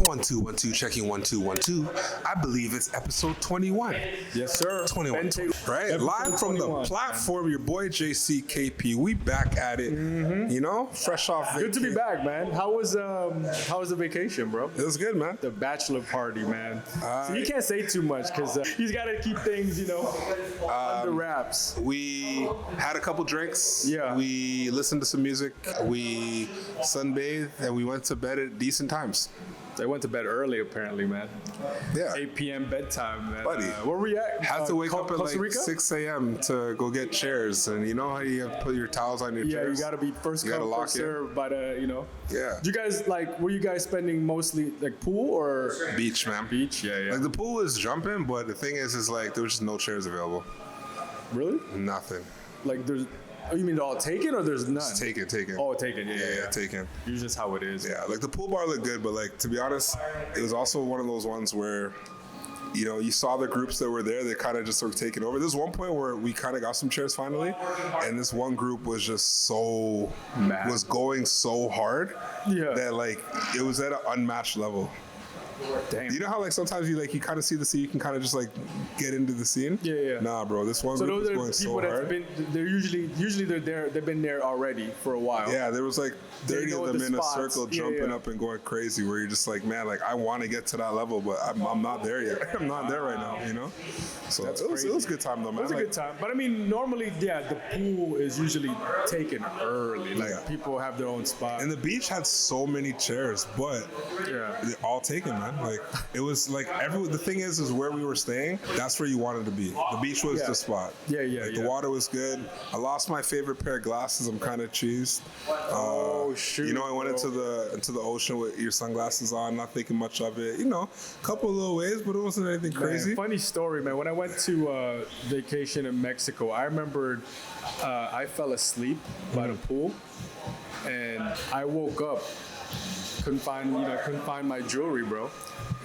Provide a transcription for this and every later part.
1 2 checking 1 2 1 2. I believe it's episode 21. Yes, sir. 21. Right? Live from the platform, your boy JCKP. We back at it. You know, fresh off vacation. Good to be back, man. How was the vacation, bro? It was good, man. The bachelor party, man. So you can't say too much because he's got to keep things, under wraps. We had a couple drinks. Yeah. We listened to some music. We sunbathed and we went to bed at decent times. They went to bed early, apparently, man. Yeah. 8 p.m. bedtime, man. Buddy. Where were we at? Had to wake up at Costa like Rica? 6 a.m. to go get chairs. And you know how you have to put your towels on your Yeah, chairs? you got to be first come, first serve by the, Yeah. Do you guys, were you guys spending mostly, pool or? Beach, man. Beach, yeah. Like, the pool was jumping, but the thing is there was just no chairs available. Really? Nothing. There's, you mean they're all taken or there's none? It's taken. Oh, taken, yeah. Taken. Usually just how it is. Yeah, the pool bar looked good, but to be honest, it was also one of those ones where, you saw the groups that were there, they kind of just sort of taking over. There's one point where we kind of got some chairs finally, and this one group was just was going so hard that it was at an unmatched level. Damn. You know how sometimes you kind of see the scene, you can kind of just get into the scene? Yeah. Nah, bro, this one group is going so hard. They're usually they're there. They've been there already for a while. Yeah, there was 30 of them in a circle jumping up and going crazy. Where you're just man, I want to get to that level, but I'm not there yet. I'm not there right now. So it was a good time though, man. It was a good time, but I mean, normally, the pool is usually taken early. People have their own spot. And the beach had so many chairs, but they're all taken, man. It was the thing is where we were staying, that's where you wanted to be. The beach was the spot. Yeah. The water was good. I lost my favorite pair of glasses. I'm kind of cheesed. Oh shoot! I went into the ocean with your sunglasses on, not thinking much of it. A couple of little waves, but it wasn't anything crazy. Funny story, man. When I went to vacation in Mexico, I remembered I fell asleep by the pool, and I woke up. Couldn't find my jewelry, bro.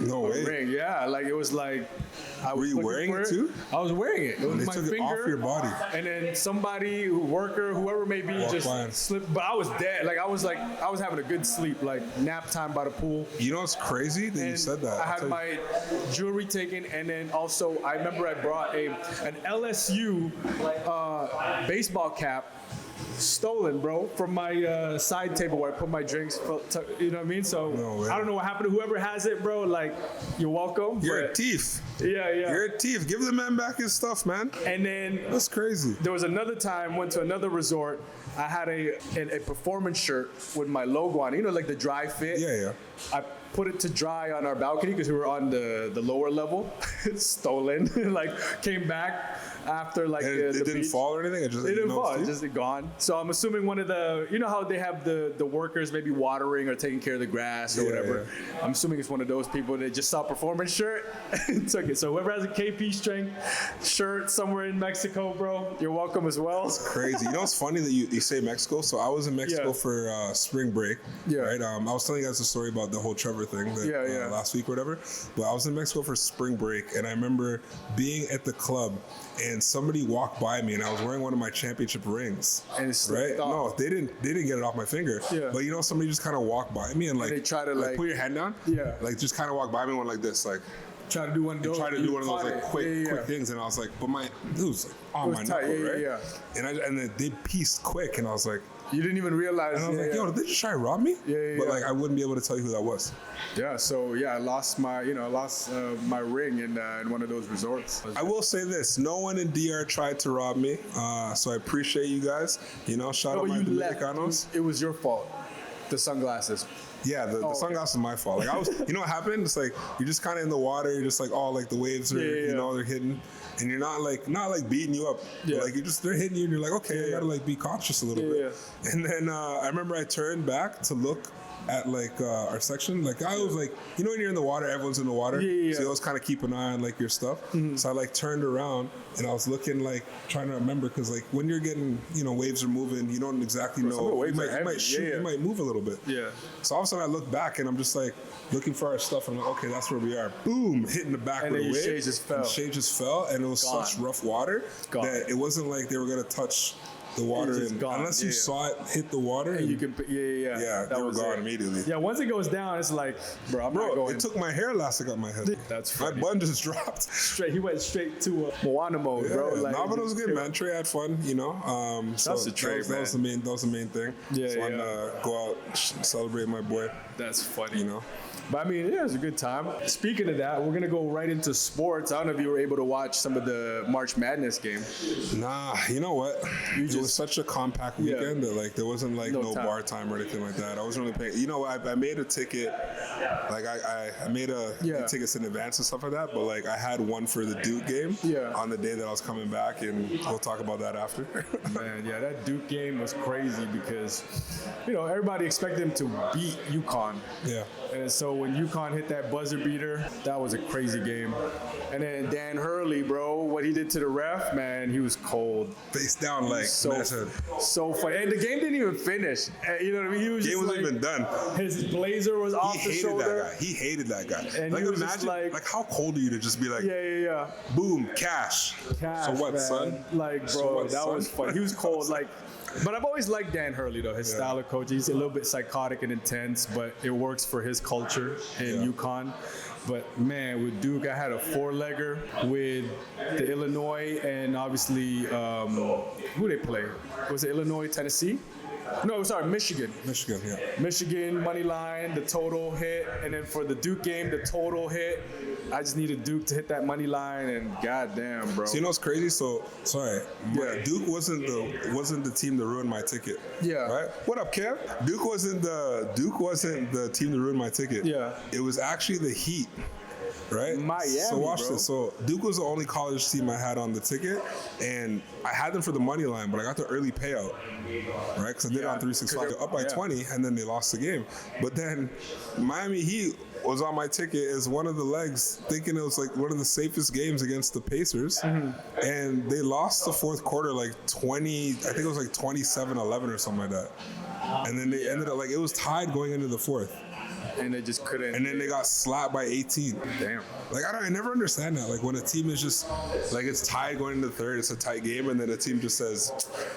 No way. Ring, yeah. It was Were you wearing it too? I was wearing it. It was my took finger. It off your body. And then somebody, whoever maybe just slipped. But I was dead. I was having a good sleep, nap time by the pool. You know what's crazy that you said that? I had my jewelry taken, and then also I remember I brought an LSU baseball cap. Stolen, bro, from my side table where I put my drinks. You know what I mean? So I don't know what happened to whoever has it, bro. You're welcome. You're a thief. Yeah. You're a thief. Give the man back his stuff, man. And then that's crazy. There was another time, went to another resort. I had a performance shirt with my logo on it. The dry fit. Yeah. I put it to dry on our balcony because we were on the lower level. Stolen. Came back after it didn't beach. fall or anything. It didn't fall. It's just gone. So I'm assuming one of the how they have the workers maybe watering or taking care of the grass or whatever. Yeah. I'm assuming it's one of those people that just saw a performance shirt and took it. So whoever has a KP strength shirt somewhere in Mexico, bro, you're welcome as well. It's crazy. It's funny that you say Mexico. So I was in Mexico for spring break. Yeah. Right. I was telling you guys a story about the whole Trevor thing last week or whatever. But I was in Mexico for spring break, and I remember being at the club. And somebody walked by me, and I was wearing one of my championship rings. And it's right? No, they didn't get it off my finger. Yeah. But somebody just kind of walked by me and they try to put your hand down. Yeah. Just kind of walk by me and went like this, try to do one of those. Try to do one of those quick things, and I was but it was on my knuckle, right? Yeah. And then they pieced quick, and I was like. You didn't even realize. And I was yo, did they just try to rob me? Yeah. But I wouldn't be able to tell you who that was. Yeah. So I lost my, my ring in one of those resorts. I will say this: no one in DR tried to rob me, so I appreciate you guys. Shout out my Dominicanos. It was your fault. The sunglasses. Yeah, the sunglasses is my fault. I was, what happened? It's you're just kind of in the water. You're just the waves are, they're hidden. And you're not beating you up. Yeah. They're hitting you and you're okay, I gotta be cautious a little bit. Yeah. And then I remember I turned back to look at our section. I was when you're in the water, everyone's in the water. Yeah. So you always kind of keep an eye on your stuff. Mm-hmm. So I turned around and I was looking trying to remember because when you're getting waves are moving, you don't exactly know. You might shoot, you might move a little bit. Yeah. So all of a sudden I look back and I'm just looking for our stuff. And I'm okay, that's where we are. Boom, hitting the back with a wave. Shade just fell. And it was such rough water that it wasn't they were gonna touch the water It's just in, gone. unless you saw it hit the water. And you can, Yeah, they were gone immediately. Yeah, once it goes down, it's like, bro, I'm not going. It took my hair elastic out my head. That's funny. My bun just dropped. He went straight to Moana mode, bro. Like, no, but it was good, man. Trey had fun, you know. That's the Trey, that was the main thing. Yeah, so I'm go out, celebrate my boy. That's funny. You know. But I mean, yeah, it was a good time. Speaking of that, we're gonna go right into sports. I don't know if you were able to watch some of the March Madness game. Nah, you know what? It was such a compact weekend that like there wasn't like no bar time or anything like that. I wasn't really paying. You know, I made a ticket. Like I made tickets in advance and stuff like that. But like I had one for the Duke game on the day that I was coming back, and we'll talk about that after. Man, yeah, that Duke game was crazy because you know everybody expected him to beat UConn. Yeah. And so when UConn hit that buzzer beater, that was a crazy game. And then Dan Hurley, bro, what he did to the ref, man, he was cold. Face down, like so funny. And the game didn't even finish. You know what I mean? He was game wasn't even done. His blazer was off the shoulder. He hated that guy. And like he was imagine, like how cold are you to just be like, boom, cash. So what, man. son? Like, bro, so what, that son? was funny. He was cold, like. But I've always liked Dan Hurley, though, his style of coaching. He's a little bit psychotic and intense, but it works for his culture in UConn. But, man, with Duke, I had a four-legger with the Illinois and obviously, who they play? Was it Illinois, Tennessee? No, sorry, Michigan. Michigan, money line, the total hit. And then for the Duke game, the total hit. I just needed Duke to hit that money line, and goddamn, bro. So you know what's crazy? So sorry, Duke wasn't the team that ruined my ticket. Yeah. Right. What up, Kev? Duke wasn't the team that ruined my ticket. Yeah. It was actually the Heat. Right? Miami, so watch bro. this. So Duke was the only college team I had on the ticket, and I had them for the money line, but I got the early payout, right? Because I did it on 365, up by 20, and then they lost the game. But then Miami Heat was on my ticket as one of the legs, thinking it was like one of the safest games against the Pacers, and they lost the fourth quarter like 20. I think it was like 27-11 or something like that, and then they ended up like it was tied going into the fourth. And they just couldn't. And then they got slapped by 18. Damn. Like I never understand that. Like when a team is just like it's tied going into the third, it's a tight game, and then a team just says,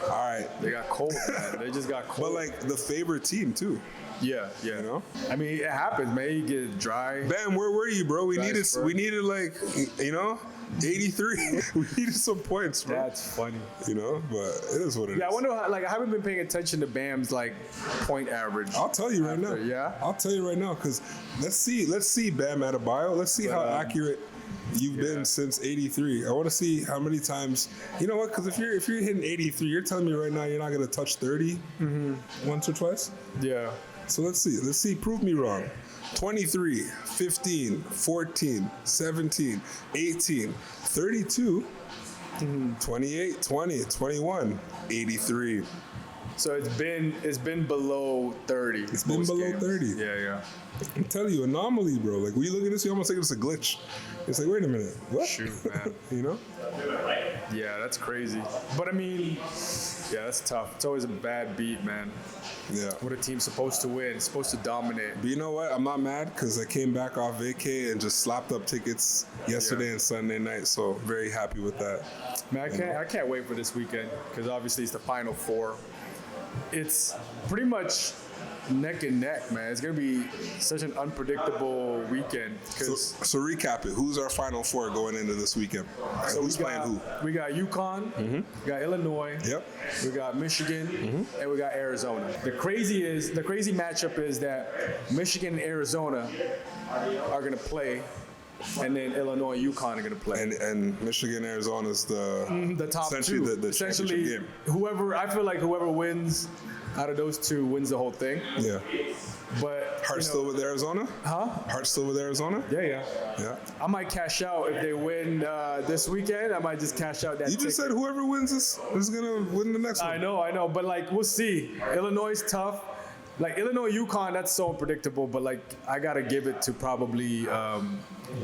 "All right." They got cold, man. They just got cold. But like the favorite team too. Yeah. You know. I mean, it happens, man. You get dry. Bam, where were you, bro? We needed like, you know, 83. We needed some points, bro. That's funny. You know, but it is what it is. Yeah, I wonder how, like, I haven't been paying attention to Bam's, like, point average. I'll tell you right now. Yeah? I'll tell you right now, because let's see Bam Adebayo. Let's see how accurate you've been since 83. I want to see how many times. You know what? Because if you're hitting 83, you're telling me right now you're not going to touch 30 once or twice? Yeah. So let's see. Prove me wrong. 23, 15, 14, 17, 18, 32, 28, 20, 21, 83. So it's been below 30. It's been below 30. Yeah. I'm telling you, anomaly, bro. Like when you look at this, you almost think it's a glitch. It's like, wait a minute, what? Shoot, man. You know? Yeah, that's crazy. But I mean, yeah, that's tough. It's always a bad beat, man. Yeah. What a team's supposed to win, supposed to dominate. But you know what? I'm not mad because I came back off vacay and just slapped up tickets yesterday and Sunday night. So very happy with that. Man, I can't wait for this weekend because obviously it's the Final Four. It's pretty much neck and neck, man. It's gonna be such an unpredictable weekend. So recap it. Who's our Final Four going into this weekend? So who's playing who? We got UConn, we got Illinois, we got Michigan, and we got Arizona. The crazy matchup is that Michigan and Arizona are gonna play, and then Illinois and UConn are gonna play. And Michigan, Arizona is the top essentially two. The Essentially, championship game. I feel like whoever wins out of those two wins the whole thing. Yeah. But Heart still with Arizona? Huh? Heart still with Arizona? Yeah. Yeah. I might cash out if they win this weekend. I might just cash out that You just ticket. said whoever wins this is gonna win the next one. I know, but like we'll see. Illinois is tough. Like Illinois, UConn, that's so unpredictable. But like I gotta give it to probably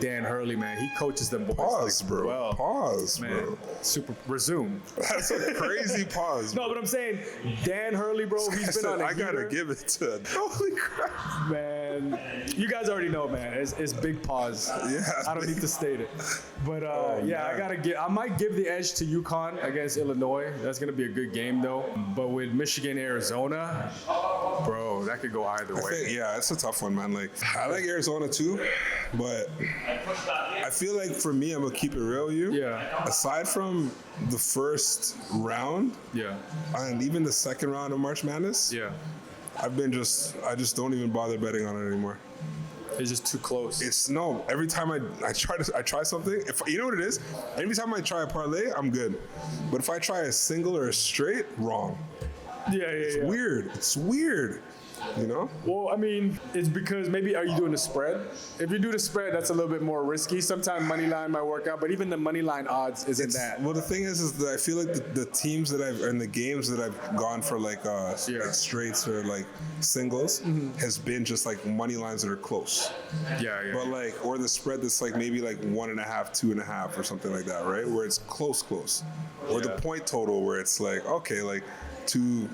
Dan Hurley, man. He coaches them boys. Pause, like, bro. Well, Pause, man. bro. Super. Resume. That's a crazy pause. No, but I'm saying Dan Hurley, bro. He's been on a I gotta heater. give it to. Holy crap, Man, man. You guys already know, man. It's big pause. Yeah. I don't need to state it. But I might give the edge to UConn against Illinois. That's gonna be a good game though. But with Michigan, Arizona, bro, that could go either way. It's a tough one, man. Like, I like Arizona too, but I feel like for me, I'm gonna keep it real with you. Yeah. Aside from the first round, and even the second round of March Madness, I just don't even bother betting on it anymore. It's just too close. Every time I try something, if you know what it is, every time I try a parlay, I'm good. But if I try a single or a straight, wrong. It's weird. It's weird. You know? Well, I mean, it's because maybe are you doing a spread? If you do the spread, that's a little bit more risky. Sometimes money line might work out, but even the money line odds isn't that. Well, the thing is that I feel like the teams that and the games that I've gone for like straights or like singles has been just like money lines that are close. But like, or the spread that's like maybe like 1.5, 2.5 or something like that, right? Where it's close. Or the point total where it's like, okay, like two,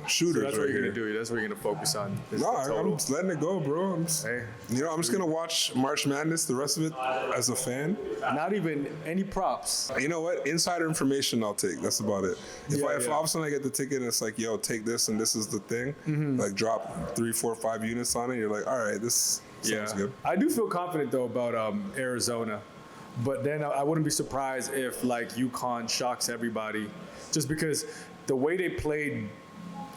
shooters. So that's what you're gonna do. That's what you're gonna focus on. I'm just letting it go, bro. I'm just gonna watch March Madness, the rest of it, as a fan. Not even any props. You know what? Insider information I'll take. That's about it. If all of a sudden I get the ticket and it's like, yo, take this and this is the thing, like drop 3, 4, 5 units on it, you're like, all right, this sounds good. I do feel confident though about Arizona, but then I wouldn't be surprised if like UConn shocks everybody, just because the way they played.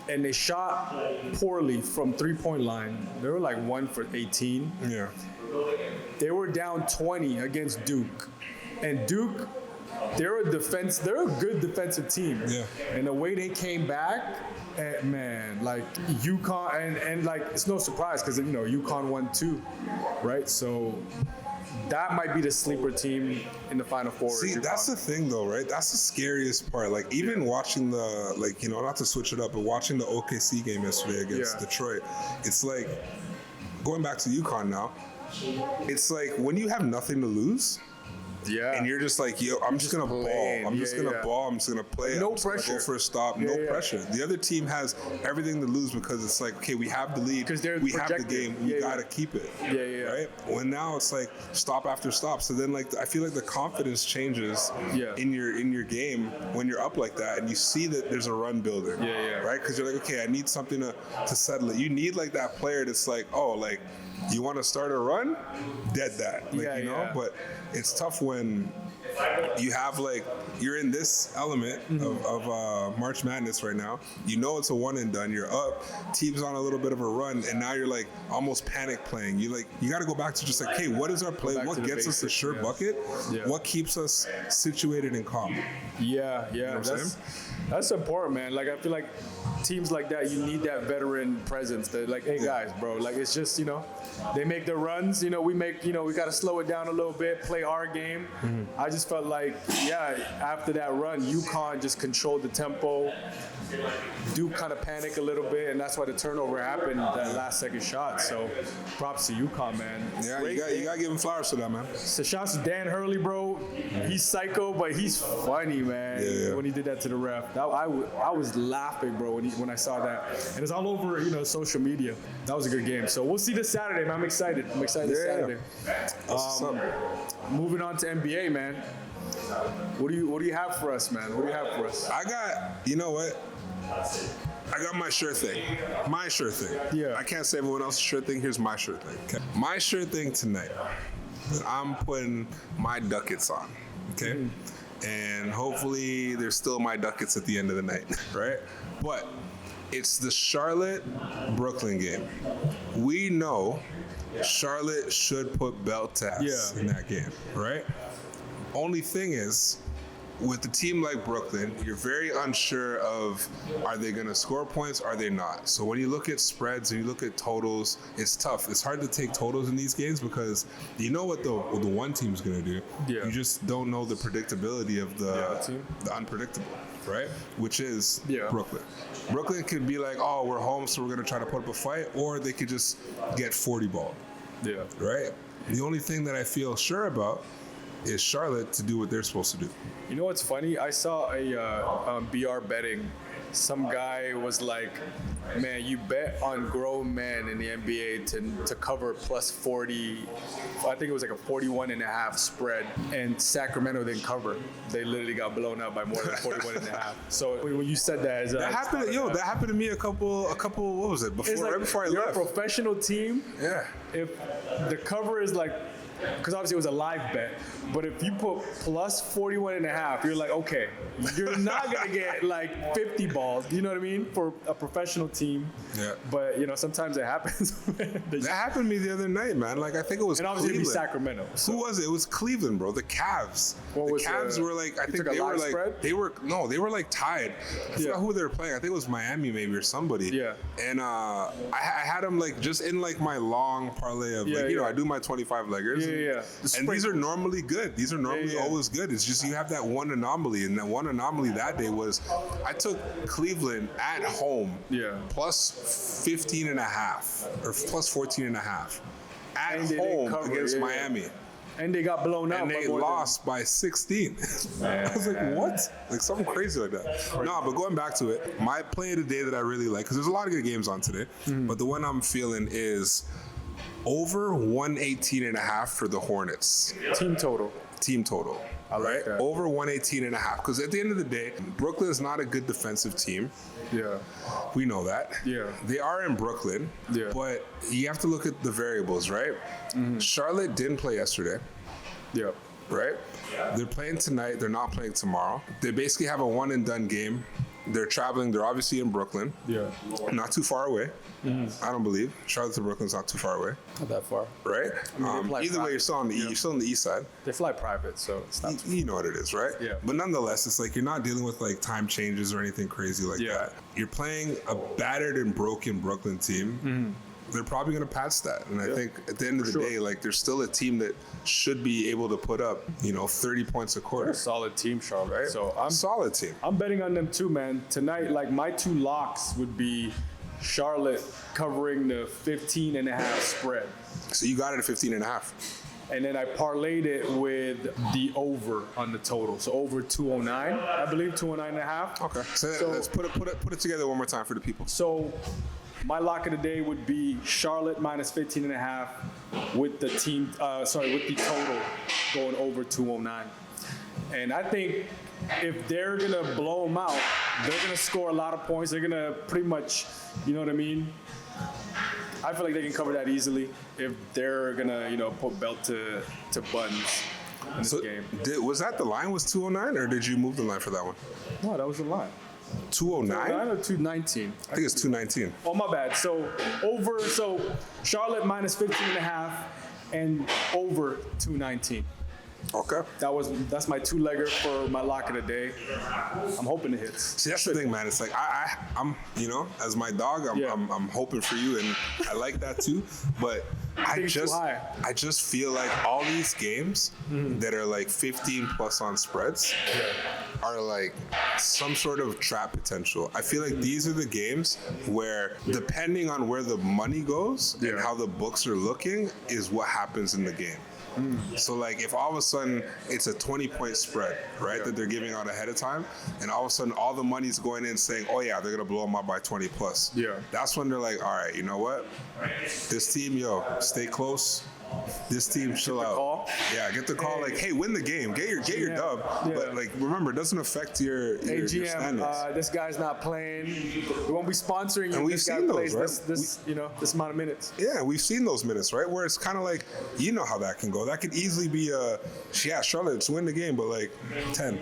And they shot poorly from 3-point line. They were like 1 for 18. Yeah. They were down 20 against Duke. And Duke, they're a good defensive team. Yeah. And the way they came back, man, like UConn, and like it's no surprise because UConn won too, right? So that might be the sleeper team in the Final Four. See, that's the thing though, right? That's the scariest part. Like even watching the, like, not to switch it up, but watching the OKC game yesterday against Detroit, it's like, going back to UConn now, it's like when you have nothing to lose, and you're just like, yo, I'm just gonna ball. I'm just gonna ball. I'm just gonna play. No I'm just pressure. Gonna go for a stop. No pressure. The other team has everything to lose because it's like, okay, we have the lead. Because we have the game. We gotta keep it. Right. When now it's like stop after stop. So then like I feel like the confidence changes in your game when you're up like that, and you see that there's a run building. Right. Because you're like, okay, I need something to settle it. You need like that player that's like, oh, like, you want to start a run? Dead that. Like, but it's tough when you have like, you're in this element of March Madness right now. It's a one and done. You're up. Team's on a little bit of a run, and now you're like almost panic playing. You got to go back to just like, hey, what is our play? What gets us a sure bucket? What keeps us situated and calm? That's important, man. Like I feel like teams like that, you need that veteran presence. That like, hey guys, bro, like it's just they make their runs. We make we got to slow it down a little bit, play our game. I just felt like after that run, UConn just controlled the tempo. Duke kind of panic a little bit, and that's why the turnover happened, that last second shot. So props to UConn, man. Yeah, you got to give him flowers for that, man. So shouts to Dan Hurley, bro. He's psycho, but he's funny, man. When he did that to the ref, I was laughing, bro, when I saw that, and it's all over social media. That was a good game. So we'll see this Saturday, man. I'm excited. This Saturday. Moving on to NBA, man. What do you have for us, man? What do you have for us? I got, I got my sure thing. My sure thing. Yeah. I can't say everyone else's sure thing. Here's my sure thing. Okay. My sure thing tonight, I'm putting my ducats on. Okay? And hopefully there's still my ducats at the end of the night, right? But it's the Charlotte-Brooklyn game. We know Charlotte should put belt to ass in that game, right? Only thing is, with a team like Brooklyn, you're very unsure of, are they going to score points? Are they not? So when you look at spreads and you look at totals, it's tough. It's hard to take totals in these games because you know what the one team's going to do. Yeah. You just don't know the predictability of the unpredictable, right? Which is Brooklyn. Brooklyn could be like, oh, we're home, so we're going to try to put up a fight, or they could just get 40 ball. Yeah. Right? The only thing that I feel sure about is Charlotte to do what they're supposed to do. You know what's funny? I saw a BR betting some guy was like, man, you bet on grown men in the NBA to cover plus 40. I think it was like a 41.5 spread, and Sacramento didn't cover. They literally got blown out by more than 41.5. So when you said that, that happened. That happened to me a couple. What was it? Right before I left. You're a professional team. Yeah. If the cover is like, because obviously it was a live bet, but if you put plus 41.5, you're like, okay, you're not gonna get like 50 balls. You know what I mean? For a professional team. Yeah. But sometimes it happens. That happened to me the other night, man. Like I think it was. And obviously Cleveland. It'd be Sacramento. So. Who was it? It was Cleveland, bro. The Cavs. The Cavs were like, I think they were like, spread? they were like tied. I forgot who they were playing. I think it was Miami maybe or somebody. Yeah. And I had them like just in like my long parlay of I do my 25 leggers. Yeah. And these are normally good. These are normally always good. It's just you have that one anomaly, and that one anomaly that day was I took Cleveland at home. Yeah. Plus 15.5 or plus 14.5 at home against Miami. And they got blown out. And they lost by 16. I was like, what? Like something crazy like that. No, but going back to it, my play of the day that I really like, because there's a lot of good games on today, but the one I'm feeling is over 118.5 for the Hornets. Team total. I like that. Over 118.5. Because at the end of the day, Brooklyn's not a good defensive team. Yeah. We know that. Yeah. They are in Brooklyn. Yeah. But you have to look at the variables, right? Mm-hmm. Charlotte didn't play yesterday. Yeah. Right? They're playing tonight. They're not playing tomorrow. They basically have a one and done game. They're traveling. They're obviously in Brooklyn. Yeah. Not too far away. Mm-hmm. I don't believe Charlotte to Brooklyn's not too far away. Not that far, right? I mean, either way, you're still on the you're still on the east side. They fly private, so it's not. You know what it is, right? Yeah. But nonetheless, it's like you're not dealing with like time changes or anything crazy like that. You're playing a battered and broken Brooklyn team. Mm-hmm. They're probably going to pass that, and I think at the end of the day, like they're still a team that should be able to put up, 30 points a quarter. They're a solid team, Charlotte. Right? So I'm solid team. I'm betting on them too, man. Tonight, like my two locks would be Charlotte covering the 15.5 spread. So you got it at 15.5. And then I parlayed it with the over on the total. So over 209, I believe 209.5. Okay. So let's put it together one more time for the people. So my lock of the day would be Charlotte minus 15.5 with the with the total going over 209. And I think if they're gonna blow them out, they're gonna score a lot of points. They're gonna pretty much, you know what I mean? I feel like they can cover that easily if they're gonna, put belt to buttons in this game. Was that the line was 209, or did you move the line for that one? No, that was the line. 209? 209 or 219? I think it's 219. Oh, my bad. So Charlotte minus 15.5 and over 219. Okay. That's my two-legger for my lock of the day. I'm hoping it hits. See, that's the thing, man. It's like I'm as my dog, I'm hoping for you, and I like that too. But I just feel like all these games that are like 15 plus on spreads are like some sort of trap potential. I feel like these are the games where, depending on where the money goes and how the books are looking, is what happens in the game. So like if all of a sudden it's a 20-point spread, right, that they're giving out ahead of time, and all of a sudden all the money's going in saying, oh yeah, they're gonna blow them up by 20 plus. Yeah. That's when they're like, all right, you know what? This team, stay close. This team, chill out. Call. Yeah, get the call. Like, hey, win the game, get your dub. Yeah. But like, remember, it doesn't affect your GM. standings. This guy's not playing. We won't be sponsoring you. And we've seen those, right? This amount of minutes. Yeah, we've seen those minutes, right? Where it's kind of like, you know how that can go. That could easily be Charlotte to win the game, but like 10.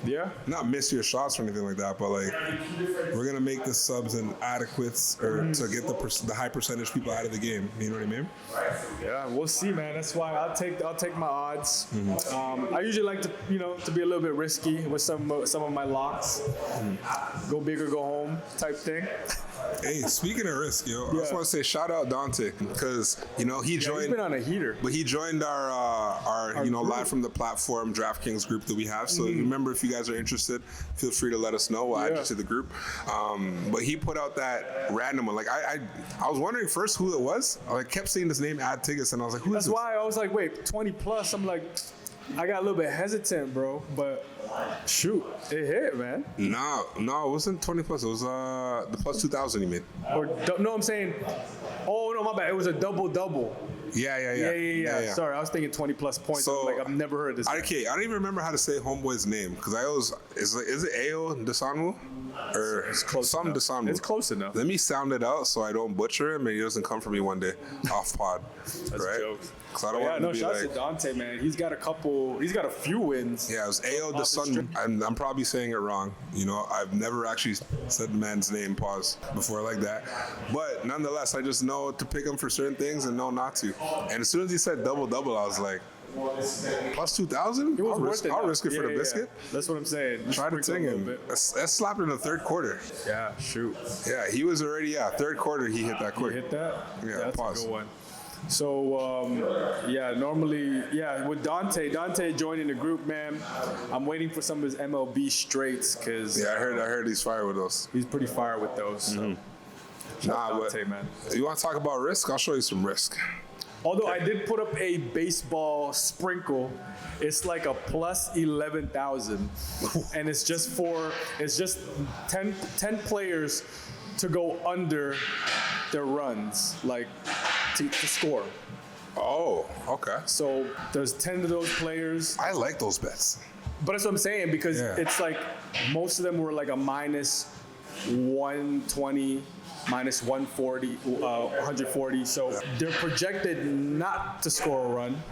Yeah. Not miss your shots or anything like that, but like we're gonna make the subs and adequates or to get the high percentage people out of the game. You know what I mean? Yeah, we'll see, man. That's why I'll take my odds. I usually like to to be a little bit risky with some of my locks. Go big or go home type thing. Hey, speaking of risk, I just want to say shout out Dante because he joined. He's been on a heater. But he joined our live from the platform DraftKings group that we have. So remember, if you guys are interested, feel free to let us know. We'll add you to the group. But he put out that random one. Like I was wondering first who it was. I kept seeing this name, add tickets, and I was like, who is this? That's why I was like, wait, 20 plus. I'm like, I got a little bit hesitant, bro. But Shoot, it hit, man. No, it wasn't 20 plus. It was the plus 2,000 he made. Or no, I'm saying. Oh no, my bad. It was a double. Yeah. Sorry, I was thinking 20 plus points. So, Like I've never heard of this. Okay, I don't even remember how to say homeboy's name because I always is it Ao Desanwu or It's close some enough. Desanwu. It's close enough. Let me sound it out so I don't butcher him and he doesn't come for me one day off pod. That's right? a joke. Because I don't want to be shouts like. to Dante, man. He's got a few wins. Yeah, it was Ao Desanwu. I'm probably saying it wrong. You know, I've never actually said the man's name, pause, before like that. But nonetheless, I just know to pick him for certain things and know not to. And as soon as he said double, I was like, plus 2,000? It was worth it. I'll risk it for the Yeah. biscuit. That's what I'm saying. Try to ting him. That slapped in the third quarter. Yeah, shoot. Yeah, he was already, third quarter, he hit that quick. Hit that? Yeah, that's pause. a good one. So, normally, with Dante joining the group, man, I'm waiting for some of his MLB straights because Yeah, I heard he's fire with those. he's pretty fire with those. So. Shout out Dante, man. You want to talk about risk? I'll show you some risk. Although I did put up a baseball sprinkle, it's like a plus 11,000, and it's just 10 players to go under their runs, like to score. Oh, okay. So there's 10 of those players. I like those bets. But that's what I'm saying because Yeah. it's like most of them were like a minus 120, minus 140, 140. So they're projected not to score a run.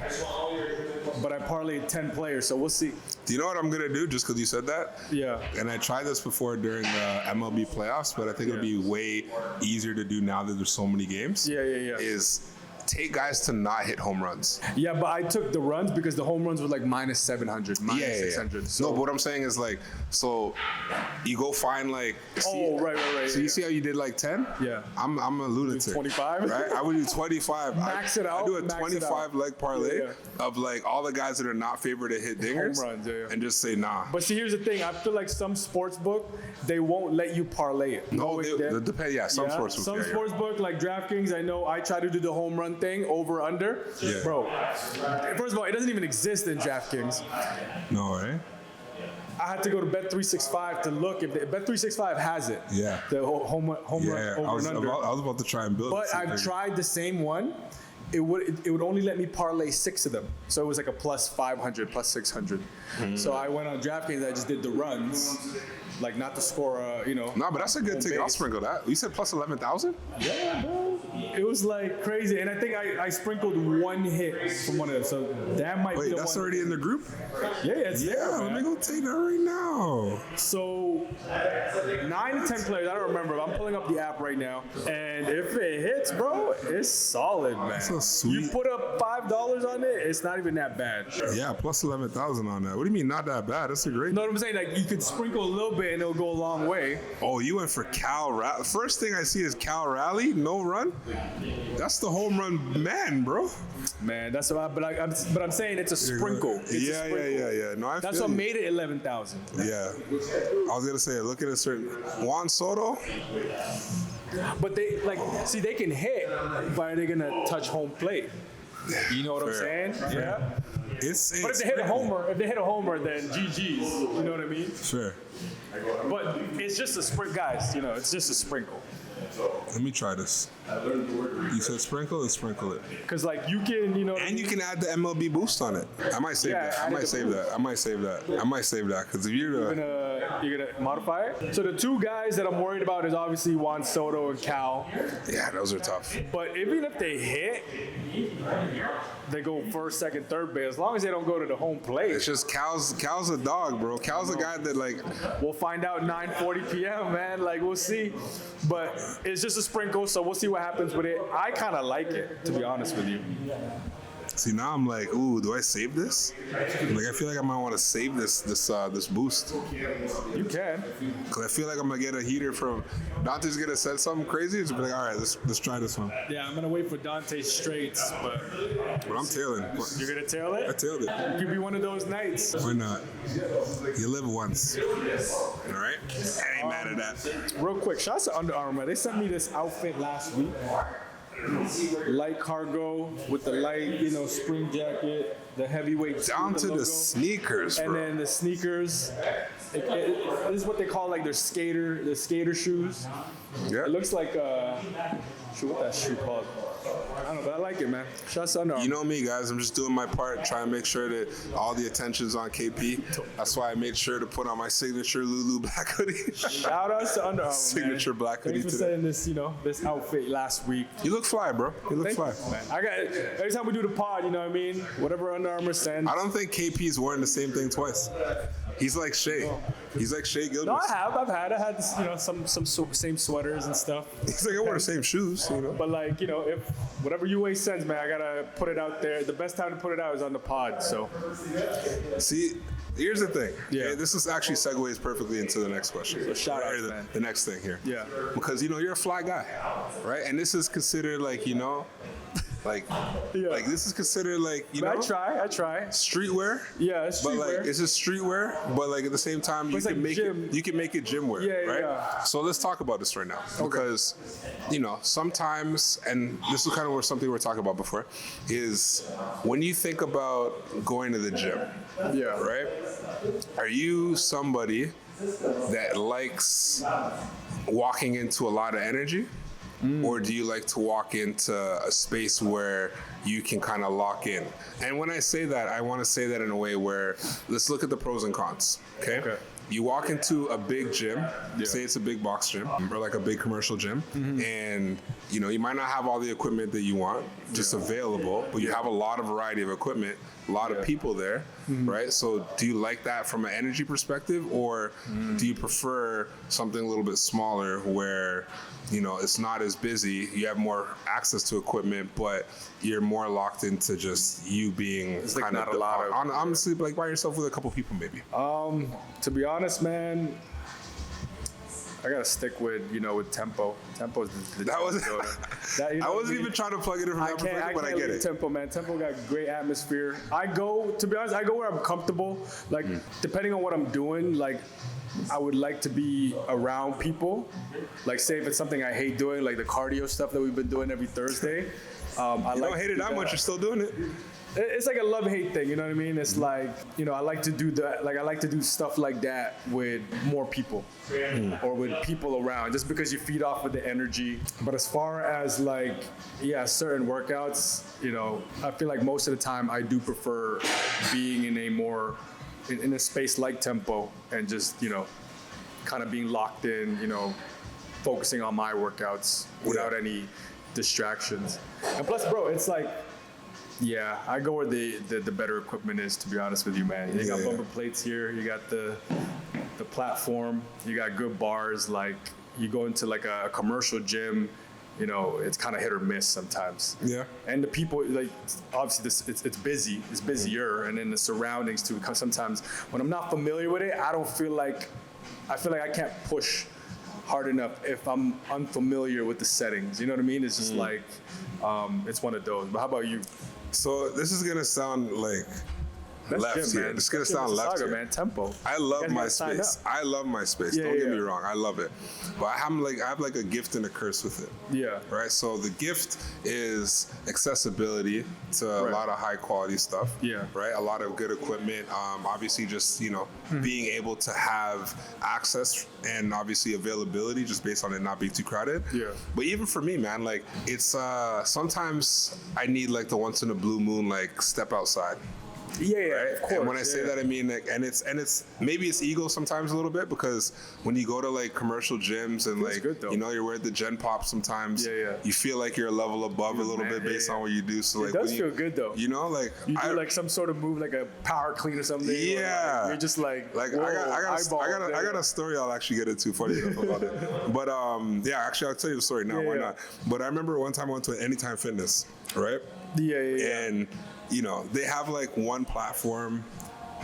But I parlayed 10 players, so we'll see. Do you know what I'm going to do just because you said that? Yeah. And I tried this before during the MLB playoffs, but I think it'll be way easier to do now that there's so many games. Yeah. Is take guys to not hit home runs. Yeah, but I took the runs because the home runs were like minus 700, minus 600. So. No, but what I'm saying is like, so you go find like. Right. So you see how you did like 10? Yeah. I'm a lunatic. 25? Right? I would do 25. Max it out. I do a max it 25 leg parlay Yeah. of like all the guys that are not favored to hit dingers. Home runs, yeah. And just say nah. But see, here's the thing. I feel like some sports book, they won't let you parlay it. No, it depends. Yeah, some sports books. Some yeah, sports book like DraftKings, I know I try to do the home run thing over under. Yeah. Bro, first of all, it doesn't even exist in DraftKings. No, right? I had to go to Bet365 to look if Bet365 has it. Yeah. The home run Yeah, over I was and under. about to try and build it. But I've tried the same one. It would only let me parlay 6 of them. So it was like a plus 500, plus 600. So I went on DraftKings. I just did the runs, like not to score. No, but that's a good home ticket. I'll base. sprinkle that. You said plus 11,000? Yeah, bro. It was like crazy, and I think I sprinkled one hit from one of them. So that might be Wait, the that's one. already in the group? Yeah, it's there, Yeah, let man. me go take that right now. So 9 to 10 players. I don't remember. I'm pulling up the app right now, and if it hits, bro, it's solid, man. That's so sweet. You put up $5 on it, it's not even that bad. Yeah, plus 11,000 on that. What do you mean not that bad? That's a great. You know what I'm saying? Like you could sprinkle a little bit, and it'll go a long way. Oh, you went for Cal Rally. First thing I see is Cal Rally, no run. That's the home run man, bro. Man, that's what. But I'm saying it's a sprinkle. It's a sprinkle. Yeah. No, I That's feel what you. made it 11,000. Yeah. I was gonna say, look at a certain Juan Soto. But they see they can hit, but are they gonna touch home plate? You know what Fair. I'm saying? Yeah. It's But if they hit a homer, then GG's. You know what I mean? Sure. But it's just a sprinkle, guys. It's just a sprinkle. Let me try this. You said sprinkle, let's sprinkle it. Cause you can, And you can add the MLB boost on it. I might save Yeah, that. I add might the save that. I might save that. Because if you're you're gonna modify it. So the two guys that I'm worried about is obviously Juan Soto and Cal. yeah, those are tough. But even if they hit, they go first, second, third base. As long as they don't go to the home plate. It's just Cal's a dog, bro. Cal's a guy that like. We'll find out 9:40 p.m., man. Like, we'll see. But it's just a sprinkle, so we'll see what happens with it. I kind of like it, to be honest with you. See, now I'm like, ooh, do I save this? Like, I feel like I might want to save this boost. You can. Because I feel like I'm going to get a heater from Dante's going to say something crazy. It's be like, all right, let's try this one. Yeah, I'm going to wait for Dante's straights, but But I'm tailing. you're going to tail I it? tailed it. It could be one of those nights. Why not? You live once. All right? I ain't mad at that. Real quick, shout out to Under Armour. They sent me this outfit last week. light cargo with the light, spring jacket, the heavyweight Down with to the logo. sneakers, And bro. then the sneakers. This is what they call like their skater shoes. Yeah. It looks like what that shoe called? I don't know, but I like it, man. Shouts to Under Armour. You know me, guys. I'm just doing my part, trying to make sure that all the attention's on KP. That's why I made sure to put on my signature Lulu black hoodie. Shout outs to Under Armour, Signature man. black hoodie Thanks for today. sending this, this outfit last week. You look fly, bro. You look Thank fly. you, man. I got every time we do the pod, you know what I mean? Whatever Under Armour sends. I don't think KP's wearing the same thing twice. He's like Shea. He's like Shea Gildas. No, I had some same sweaters and stuff. He's like, I wear the same shoes, But like, if whatever UA sends, man, I gotta put it out there. The best time to put it out is on the pod. So See, here's the thing. Yeah. Okay, this is actually segues perfectly into the next question. So shout Or out, the, man. the next thing here. Yeah. Because you're a fly guy, right? And this is considered like like this is considered like I try. streetwear. Yeah, it's But streetwear. like it's a streetwear, but like at the same time you it's can like make gym. it. You can make it gym wear, Yeah, right? yeah. So let's talk about this right now because sometimes, and this is kind of something we were talking about before, is when you think about going to the gym, Yeah. right? Are you somebody that likes walking into a lot of energy? Or do you like to walk into a space where you can kind of lock in? And when I say that, I want to say that in a way where let's look at the pros and cons, okay? You walk into a big gym, say it's a big box gym or like a big commercial gym, and you might not have all the equipment that you want just available, but you have a lot of variety of equipment, a lot of people there, right? So do you like that from an energy perspective, or do you prefer something a little bit smaller where it's not as busy, you have more access to equipment, but you're more locked into just you being It's like kind not of a lot of- honestly like by yourself with a couple people maybe. To be honest, man, I gotta stick with tempo. Tempo's the That was that, I wasn't even trying to plug it in from that perspective, but I get leave it. Tempo, man. Tempo got great atmosphere. To be honest, I go where I'm comfortable. Like depending on what I'm doing, like I would like to be around people. Like say if it's something I hate doing, like the cardio stuff that we've been doing every Thursday. You don't hate it that much, you're still doing it. It's like a love-hate thing, you know what I mean? It's like, I like to do that. Like I like to do stuff like that with more people or with people around, just because you feed off with the energy. But as far as like, certain workouts, I feel like most of the time I do prefer being in a space like tempo and just, kind of being locked in, focusing on my workouts without any distractions. And plus, bro, it's like, I go where the better equipment is, to be honest with you, man. You got bumper plates here, you got the platform, you got good bars. Like you go into like a commercial gym, it's kind of hit or miss sometimes. Yeah. And the people, like obviously it's busy, it's busier, and then the surroundings too. Because sometimes when I'm not familiar with it, I feel like I can't push hard enough if I'm unfamiliar with the settings. You know what I mean? It's just like it's one of those. But how about you? So this is gonna sound like left gym, here. man. It's gonna That's gym sound left Mississauga, here. man. Tempo. I love You guys my gotta sign space. up. I love my space. Yeah, Don't get me yeah. wrong. I love it. But I have like a gift and a curse with it. Yeah. Right. So the gift is accessibility to a lot of high quality stuff. Yeah. Right. A lot of good equipment. Obviously, just being able to have access and obviously availability, just based on it not being too crowded. Yeah. But even for me, man, like it's sometimes I need like the once in a blue moon like step outside. Yeah, Right? of course. And when I say that, I mean like, and it's maybe it's ego sometimes a little bit, because when you go to like commercial gyms and like good, though. you're with the Gen Pop sometimes, you feel like you're a level above a little bit based on what you do. So like It does when feel good though. like You do like some sort of move, like a power clean or something. or like, you're just like I got a story I'll actually get into, funny enough, about it. But actually I'll tell you the story now. Why not? But I remember one time I went to Anytime Fitness, right? And they have like one platform,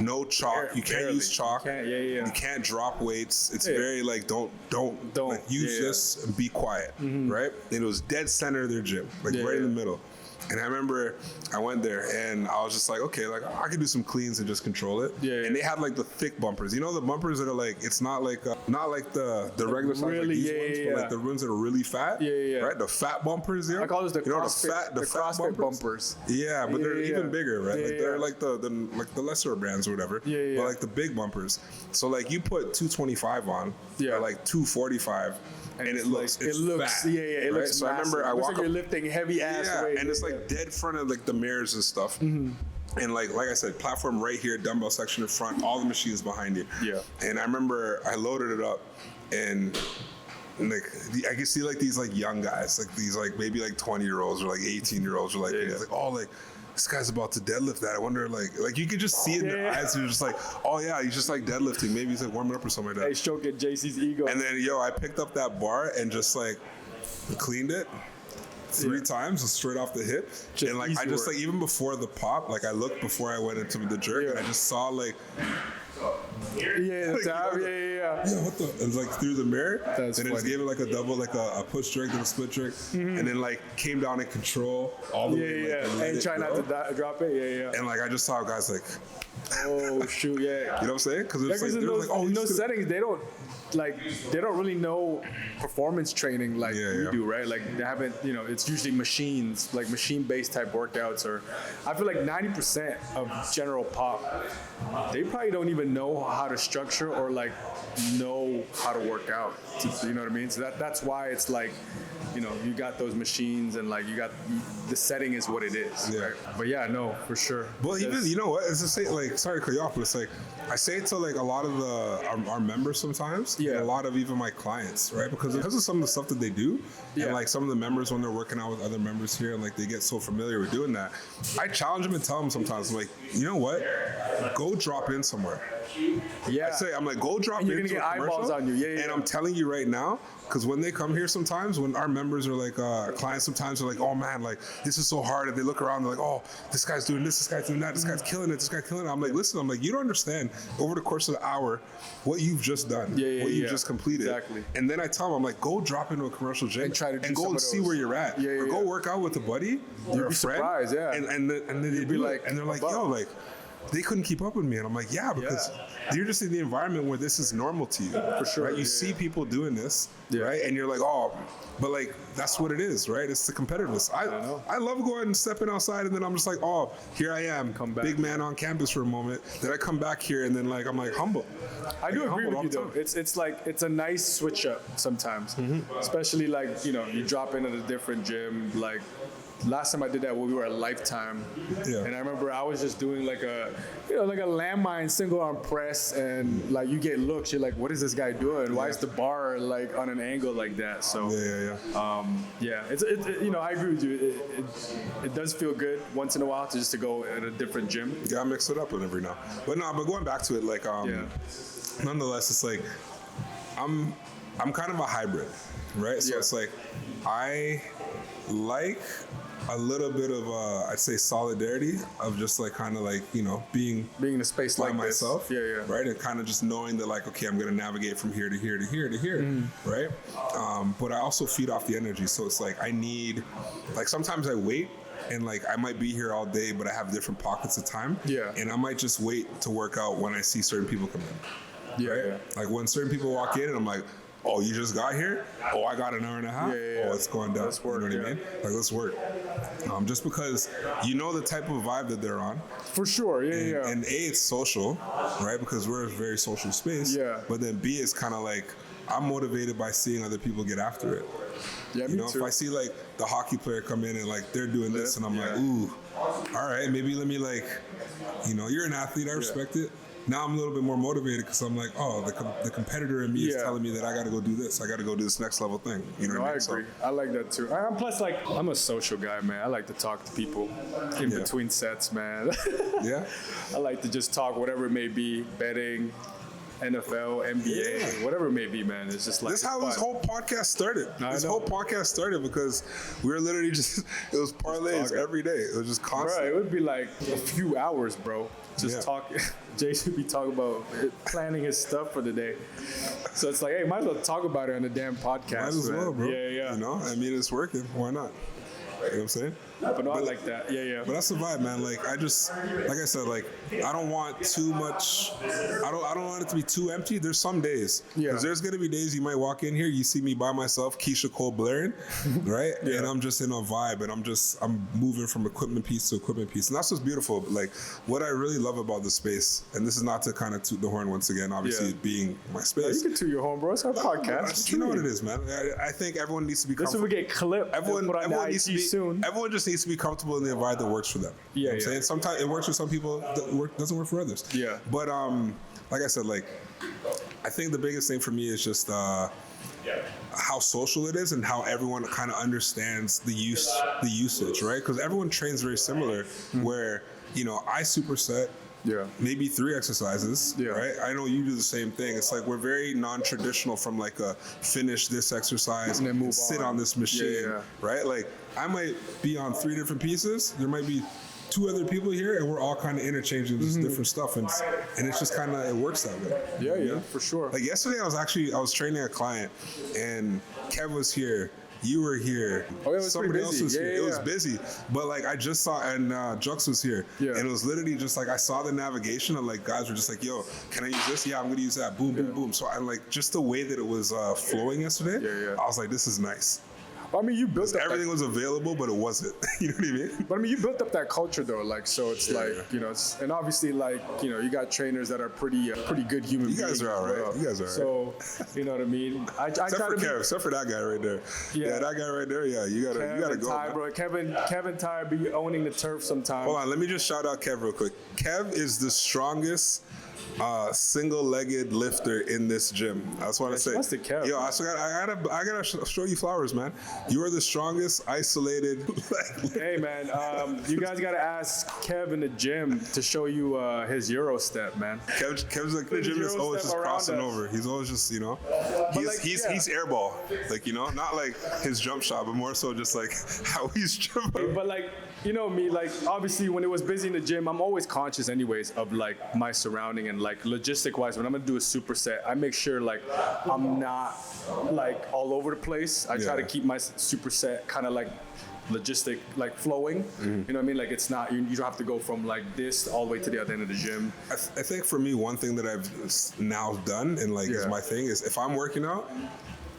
no chalk. You can't use chalk. You can't drop weights. It's very like don't like, use this and be quiet, right? And it was dead center of their gym, like right in the middle. And I remember I went there and I was just like, okay, like I could do some cleans and just control it. Yeah. And they had like the thick bumpers. You know the bumpers that are like, it's not like the regular size really, like these ones, but like the ones that are really fat. Yeah. Right? The fat bumpers, yeah. I call those the you know, CrossFit, the fat bumpers. Yeah, but they're even bigger, right? Like they're like the lesser brands or whatever. Yeah. But like the big bumpers. So like you put 225 on, or like 245. And it looks fat, it looks right? So I remember I walk like you're lifting heavy ass weight. And it's like dead front of like the mirrors and stuff. Mm-hmm. And like I said, platform right here, dumbbell section in front, all the machines behind you. Yeah. And I remember I loaded it up, and like I could see like these like young guys, like these like maybe like 20-year-olds or like 18-year-olds, or like it's like, oh, like this guy's about to deadlift that. I wonder, like you could just see in their eyes. They're just like, oh yeah, he's just like deadlifting. Maybe he's like warming up or something like that. Hey, stroking JC's ego. And then I picked up that bar and just like cleaned it 3 times straight off the hip. Just and like I just like even before the pop, like I looked before I went into the jerk, and I just saw like. Yeah, the top. Yeah, what the? It was like through the mirror. That's and it just gave it like a double, like a push jerk, then a split jerk, and then like came down in control all the way. Like, and try not to drop it. Yeah. And like I just saw guys like, oh shoot, yeah. You know what I'm saying? Because it's like, in those settings, they don't really know performance training like we do, right? Like they haven't, it's usually machines, like machine-based type workouts, or I feel like 90% of general pop, they probably don't even know how to structure or like know how to work out. You know what I mean? So that's why it's like, you got those machines and like you got the setting is what it is. Yeah. Right? But yeah, no, for sure. Well, even you know what? It's the same. Like, sorry to cut you off, but it's like I say it to like a lot of our members sometimes. Yeah. And a lot of even my clients, right? Because of some of the stuff that they do, and like some of the members when they're working out with other members here, and like they get so familiar with doing that, I challenge them and tell them sometimes, I'm like, you know what? Go drop in somewhere. Yeah. I'm like, go drop in. You're gonna get eyeballs on you. Yeah. And I'm telling you right now, because when they come here sometimes, when our members are like, clients sometimes are like, oh man, like this is so hard. And they look around, they're like, oh, this guy's doing this guy's doing that, this guy's killing it, this guy's killing it. I'm like, listen, you don't understand over the course of the hour what you've just done, what you've just completed. Exactly. And then I tell them, I'm like, go drop into a commercial gym and try to do go and see where you're at. Or go work out with a buddy or a friend. Surprised, yeah. And then they be like, and they're like, yo, like, they couldn't keep up with me. And I'm like, yeah, because you're just in the environment where this is normal to you. For sure. Right? You see people doing this, right? And you're like, oh, but like, that's what it is, right? It's the competitiveness. I love going and stepping outside, and then I'm just like, oh, here I am, big man on campus for a moment. Then I come back here, and then like, I'm like humble. I do agree with you though. It's like, it's a nice switch up sometimes, especially like, you drop in at a different gym, like, last time I did that, we were at Lifetime, and I remember I was just doing like a landmine single arm press, and like you get looks, you're like, what is this guy doing? Why is the bar like on an angle like that? So it's I agree with you. It does feel good once in a while to go at a different gym. Yeah, I mix it up every now. But going back to it, like nonetheless, it's like I'm kind of a hybrid, right? So it's like I like a little bit of I'd say solidarity of just like kind of like being in a space by like myself, this. right, and kind of just knowing that like, okay, I'm gonna navigate from here to here to here to here, right? But I also feed off the energy, so it's like I need, like sometimes I wait. And like I might be here all day, but I have different pockets of time. Yeah. And I might just wait to work out when I see certain people come in. Yeah. Right? Yeah. Like when certain people walk in, and I'm like, oh, you just got here? Oh, I got an hour and a half? Oh, it's going down. Let's work, you know what I mean? Like, let's work. Just because you know the type of vibe that they're on. For sure, And A, it's social, right? Because we're a very social space. Yeah. But then B, it's kind of like, I'm motivated by seeing other people get after it. Yeah, me too. If I see like the hockey player come in and like they're doing this, and I'm like, ooh, all right, maybe let me like, you're an athlete, I respect it. Now I'm a little bit more motivated because I'm like, oh, the competitor in me is telling me that I got to go do this. I got to go do this next level thing. You know what I mean? I agree. I like that too. Plus, like, I'm a social guy, man. I like to talk to people in between sets, man. I like to just talk whatever it may be, betting, NFL, NBA, whatever it may be, man. It's just like, this is how this whole podcast started. This whole podcast started because we were literally just, it was parlays every day. It was just constant. Bro, it would be like a few hours, bro. Just talking. Jay should be talking about planning his stuff for the day. So it's like, hey, might as well talk about it on the damn podcast. Might as well, bro. Yeah. I mean, it's working. Why not? You know what I'm saying? But no, I like that. Yeah. But that's the vibe, man. Like I said, like I don't want too much. I don't want it to be too empty. There's some days. Yeah. Because there's gonna be days you might walk in here, you see me by myself, Keisha Cole blaring, right? Yeah. And I'm just in a vibe, and I'm moving from equipment piece to equipment piece, and that's what's beautiful. Like what I really love about the space, and this is not to kind of toot the horn once again, obviously it being my space. You can toot your horn, bro. It's our podcast. You know what it is, man. I think everyone needs to be comfortable. This will get clipped. Everyone needs to be soon. Everyone just needs to be comfortable in the environment that works for them. You know what I'm saying? Sometimes it works for some people, doesn't work for others. Yeah. But like I said, like I think the biggest thing for me is just how social it is and how everyone kind of understands the usage, right? Because everyone trains very similar. Where I superset. Yeah. Maybe 3 exercises, right? I know you do the same thing. It's like we're very non-traditional from like a finish this exercise and then move sit on this machine, right? Like I might be on 3 different pieces. There might be 2 other people here, and we're all kind of interchanging this different stuff, and it's just kind of it works that way. Yeah, for sure. Like yesterday, I was training a client, and Kev was here. You were here. Oh, yeah, it was Somebody else was here. Yeah. It was busy, but like I just saw, and Jux was here, and it was literally just like I saw the navigation, and like guys were just like, "Yo, can I use this? Yeah, I'm gonna use that." Boom, boom, boom. So I like just the way that it was flowing yesterday. I was like, "This is nice." I mean, you built up everything was available, but it wasn't. You know what I mean? But I mean, you built up that culture though, like so. It's it's, and obviously, like you got trainers that are pretty good human beings. You guys are all right. You guys are all right. So you know what I mean. Except for that guy right there. Yeah, that guy right there. Yeah, you gotta go. Ty, bro. Kevin Ty be owning the turf sometimes. Hold on, let me just shout out Kev real quick. Kev is the strongest single-legged lifter in this gym. I just want to say, yo, I gotta show you flowers, man. You are the strongest isolated. Hey, man, you guys gotta ask Kev in the gym to show you his Euro step, man. Kev's like the gym is always just crossing over. He's always just he's airball, like not like his jump shot, but more so just like how he's jumping. But like me, like obviously when it was busy in the gym, I'm always conscious anyways of like my surrounding and like logistic wise. When I'm gonna do a superset, I make sure like I'm not like all over the place. I try to keep my superset kind of like logistic, like flowing. You know what I mean? Like it's not, you don't have to go from like this all the way to the other end of the gym. I think for me, one thing that I've now done and like is my thing is if I'm working out,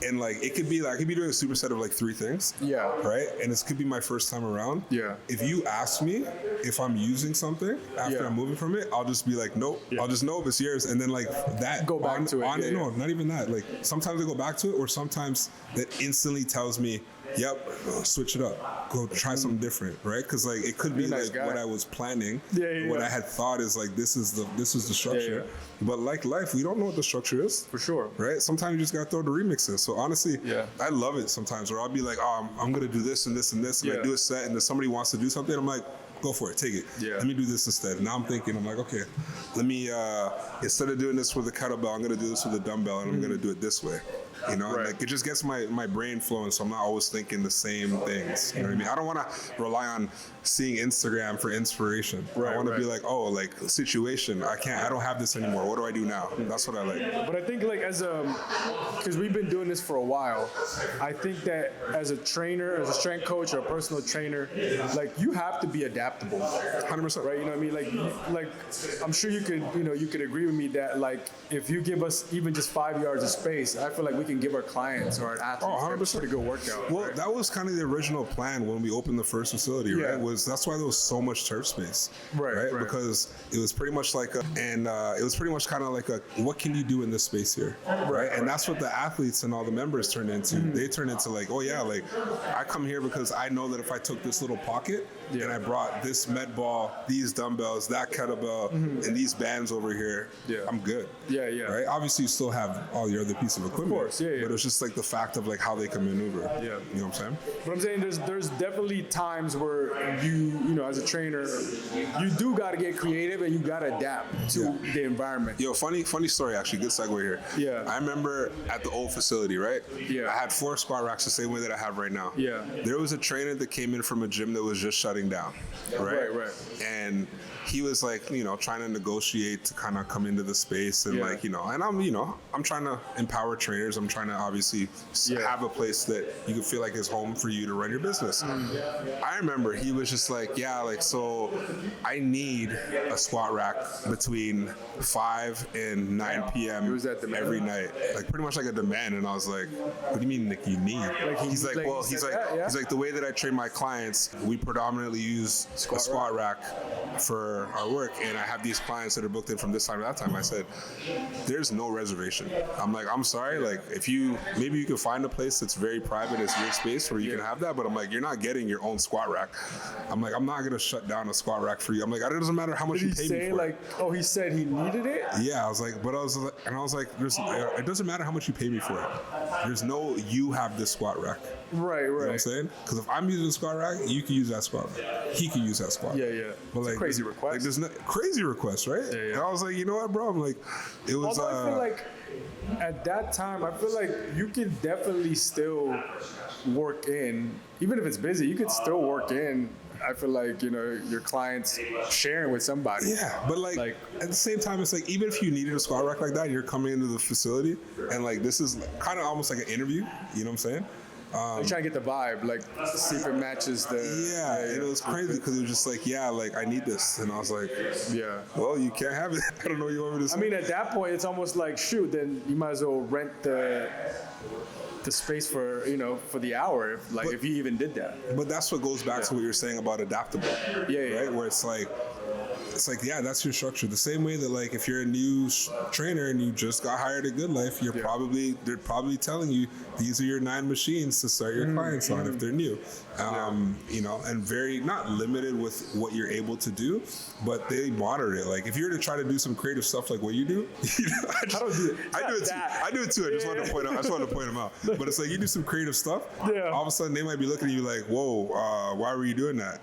and like it could be like I could be doing a superset of like 3 things. Yeah. Right? And this could be my first time around. Yeah. If you ask me if I'm using something after I'm moving from it, I'll just be like, nope. I'll just know if it's yours. And then like that go back to it. No, not even that. Like sometimes I go back to it, or sometimes that instantly tells me, yep, switch it up. Go try something different, right? Because like it could be like what I was planning, what I had thought is like this is the structure. But like life, we don't know what the structure is. For sure. Right? Sometimes you just gotta throw the remixes. So honestly, I love it sometimes where I'll be like, oh, I'm gonna do this and this and this, and I do a set and then somebody wants to do something, I'm like, go for it, take it. Let me do this instead. Now I'm thinking, I'm like, okay, let me instead of doing this with a kettlebell, I'm gonna do this with a dumbbell, and I'm gonna do it this way. You know, like it just gets my brain flowing, so I'm not always thinking the same things. You know what I mean? I don't want to rely on seeing Instagram for inspiration. I want to be like, oh, like situation. I don't have this anymore. What do I do now? That's what I like. But I think like because we've been doing this for a while, I think that as a trainer, as a strength coach or a personal trainer, like you have to be adaptable. 100%. Right? You know what I mean? Like I'm sure you could agree with me that like if you give us even just 5 yards of space, I feel like we can give our clients or our athletes a pretty good workout. Well, that was kind of the original plan when we opened the first facility, right? That's why there was so much turf space, right? Because it was pretty much like it was pretty much kind of like what can you do in this space here, right? And that's what the athletes and all the members turned into. They turned into like, oh yeah, like I come here because I know that if I took this little pocket and I brought this med ball, these dumbbells, that kettlebell, and these bands over here, I'm good. Right? Obviously, you still have all your other piece of equipment. Of course, but it's just like the fact of like how they can maneuver. You know what I'm saying? But I'm saying there's definitely times where you know, as a trainer, you do got to get creative and you got to adapt to the environment. Yo, funny story actually. Good segue here. I remember at the old facility, right? I had 4 squat racks the same way that I have right now. There was a trainer that came in from a gym that was just shutting shutting down, right? Right. And he was like, trying to negotiate to kind of come into the space and and I'm trying to empower trainers. I'm trying to obviously have a place that you can feel like is home for you to run your business. I remember he was just like, so I need a squat rack between 5 and 9 p.m. every night, like pretty much like a demand. And I was like, what do you mean, Nick, you need? He's like, the way that I train my clients, we predominantly use a squat rack for our work, and I have these clients that are booked in from this time to that time. I said, there's no reservation. I'm like, I'm sorry, like maybe you can find a place that's very private, it's your space where you can have that, but I'm like, you're not getting your own squat rack. I'm like, I'm not gonna shut down a squat rack for you. I'm like, it doesn't matter how much you pay me for it. He said he needed it? Yeah, I was like, it doesn't matter how much you pay me for it. There's no, you have this squat rack. Right. You know what I'm saying? Because if I'm using a squat rack, you can use that squat rack. He can use that squat rack. Yeah. But like, crazy request. Like, there's no crazy request, right? Yeah. And I was like, you know what, bro? I'm like, it was. Although I feel like at that time, I feel like you can definitely still work in, even if it's busy, you could still work in. I feel like, your clients sharing with somebody. Yeah, but like at the same time, it's like, even if you needed a squat rack like that, you're coming into the facility, and like this is kind of almost like an interview. You know what I'm saying? You're trying to get the vibe, like see if it matches the. Yeah, and it was crazy because it was just like, like I need this, and I was like, well, you can't have it. I don't know what you want me to say. I mean, at that point, it's almost like, shoot, then you might as well rent the space for the hour, if you even did that. But that's what goes back to what you're saying about adaptable. Right, where it's like, that's your structure. The same way that like if you're a new trainer and you just got hired at Good Life, they're probably telling you these are your 9 machines to start your clients on if they're new. And very not limited with what you're able to do, but they monitor it. Like if you were to try to do some creative stuff like what you do, I don't do it. I do it too. I just wanted to point them out. But it's like you do some creative stuff. Yeah. All of a sudden they might be looking at you like, whoa, why were you doing that?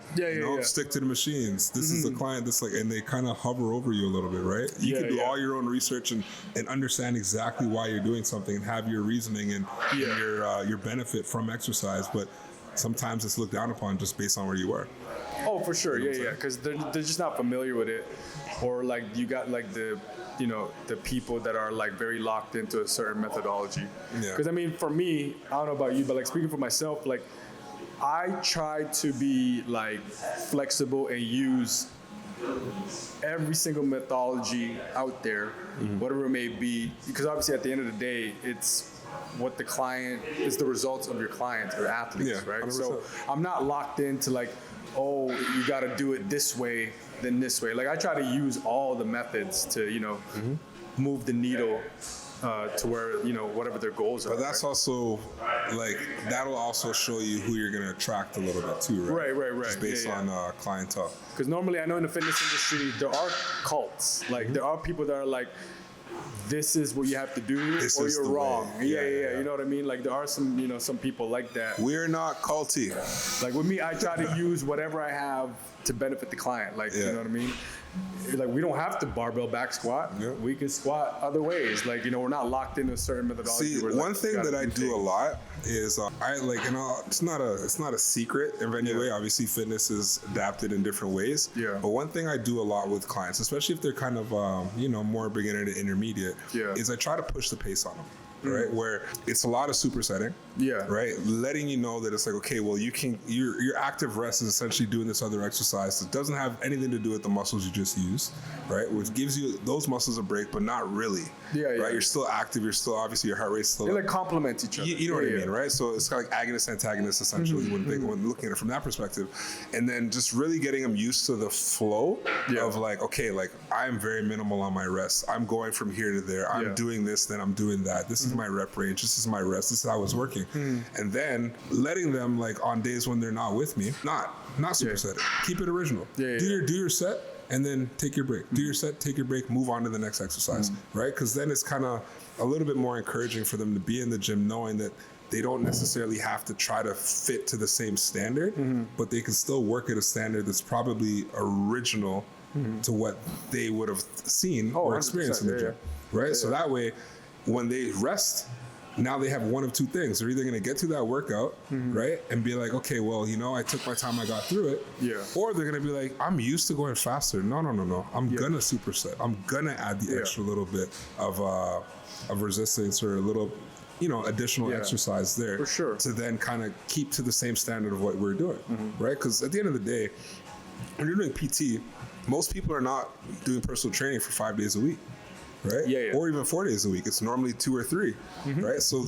Stick to the machines. This is the client that's like, and they kind of hover over you a little bit, right? You can do all your own research and understand exactly why you're doing something and have your reasoning and your benefit from exercise, but sometimes it's looked down upon just based on where you are. Oh, for sure, because they're just not familiar with it, or like you got like the people that are like very locked into a certain methodology. Because I mean, for me, I don't know about you, but like speaking for myself, like I try to be like flexible and use every single methodology out there, whatever it may be, because obviously at the end of the day, it's what the client is, the results of your clients or athletes, right? 100%. So I'm not locked into like, oh, you got to do it this way, then this way. Like I try to use all the methods to, move the needle to where, whatever their goals are. But that's also like, that'll also show you who you're going to attract a little bit too, right? Right. Just based on clientele. Because normally I know in the fitness industry, there are cults. Like there are people that are like, this is what you have to do, or you're wrong. Yeah. You know what I mean? Like there are some, some people like that. We're not culty. Like with me, I try to use whatever I have to benefit the client. Like, you know what I mean? Like we don't have to barbell back squat. Yeah. We can squat other ways. Like, we're not locked into a certain methodology. See, one thing that I do a lot is it's not a secret in any way. Obviously, fitness is adapted in different ways. Yeah. But one thing I do a lot with clients, especially if they're kind of more beginner to intermediate, is I try to push the pace on them. Right, where it's a lot of supersetting. Right, letting you know that it's like, okay, well, your active rest is essentially doing this other exercise that doesn't have anything to do with the muscles you just used, right? Which gives you those muscles a break, but not really. Right, you're still active. You're still obviously your heart rate's still. They like complement each other. You know what I mean, right? So it's kind of like agonist, antagonist, essentially when looking at it from that perspective, and then just really getting them used to the flow of like, okay, like I'm very minimal on my rest. I'm going from here to there. I'm doing this, then I'm doing that. This is my rep range. This is my rest. This is how it's working. And then letting them, like on days when they're not with me, not superset it. Keep it original. Do your set and then take your break. Do your set, take your break, move on to the next exercise, right? Because then it's kind of a little bit more encouraging for them to be in the gym knowing that they don't necessarily have to try to fit to the same standard, but they can still work at a standard that's probably original to what they would have seen or experienced in the gym, right? So that way, when they rest, now they have one of two things. They're either going to get to that workout, right, and be like, okay, well, I took my time, I got through it. Yeah. Or they're going to be like, I'm used to going faster. No. I'm going to superset. I'm going to add the extra little bit of resistance or a little, additional exercise there. For sure. To then kind of keep to the same standard of what we're doing, right? Because at the end of the day, when you're doing PT, most people are not doing personal training for 5 days a week. Right? Yeah. Or even 4 days a week. It's normally 2 or 3, right? So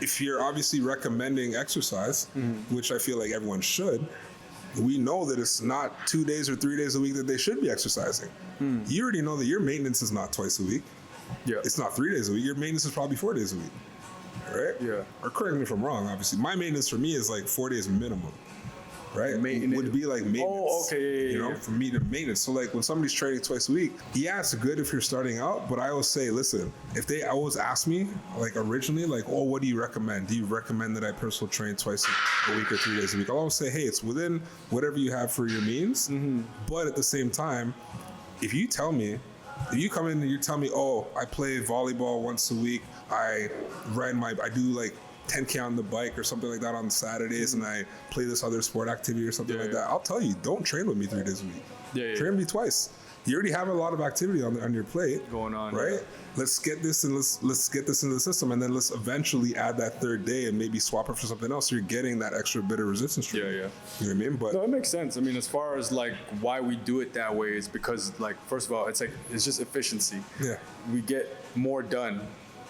if you're obviously recommending exercise, which I feel like everyone should, we know that it's not 2 days or 3 days a week that they should be exercising. You already know that your maintenance is not twice a week. Yeah. It's not 3 days a week. Your maintenance is probably 4 days a week, right? Yeah. Or correct me if I'm wrong, obviously. My maintenance for me is like 4 days minimum. Right? Would be like maintenance. Oh, okay. Yeah. For me to maintenance. So like when somebody's training twice a week, yeah, it's good if you're starting out, but I always say, listen, if they always ask me, like originally, like, oh, what do you recommend? Do you recommend that I personal train twice a week or 3 days a week? I'll always say, hey, it's within whatever you have for your means. But at the same time, if you come in and you tell me, oh, I play volleyball once a week, I do like 10K on the bike or something like that on Saturdays, and I play this other sport activity or something like that, I'll tell you, don't train with me 3 days a week. Train with me twice. You already have a lot of activity on your plate going on, right? Let's get this and let's get this into the system, and then let's eventually add that third day and maybe swap it for something else. So you're getting that extra bit of resistance. Yeah. You know what I mean? But no, it makes sense. I mean, as far as like why we do it that way is because, like, first of all, it's just efficiency. Yeah. We get more done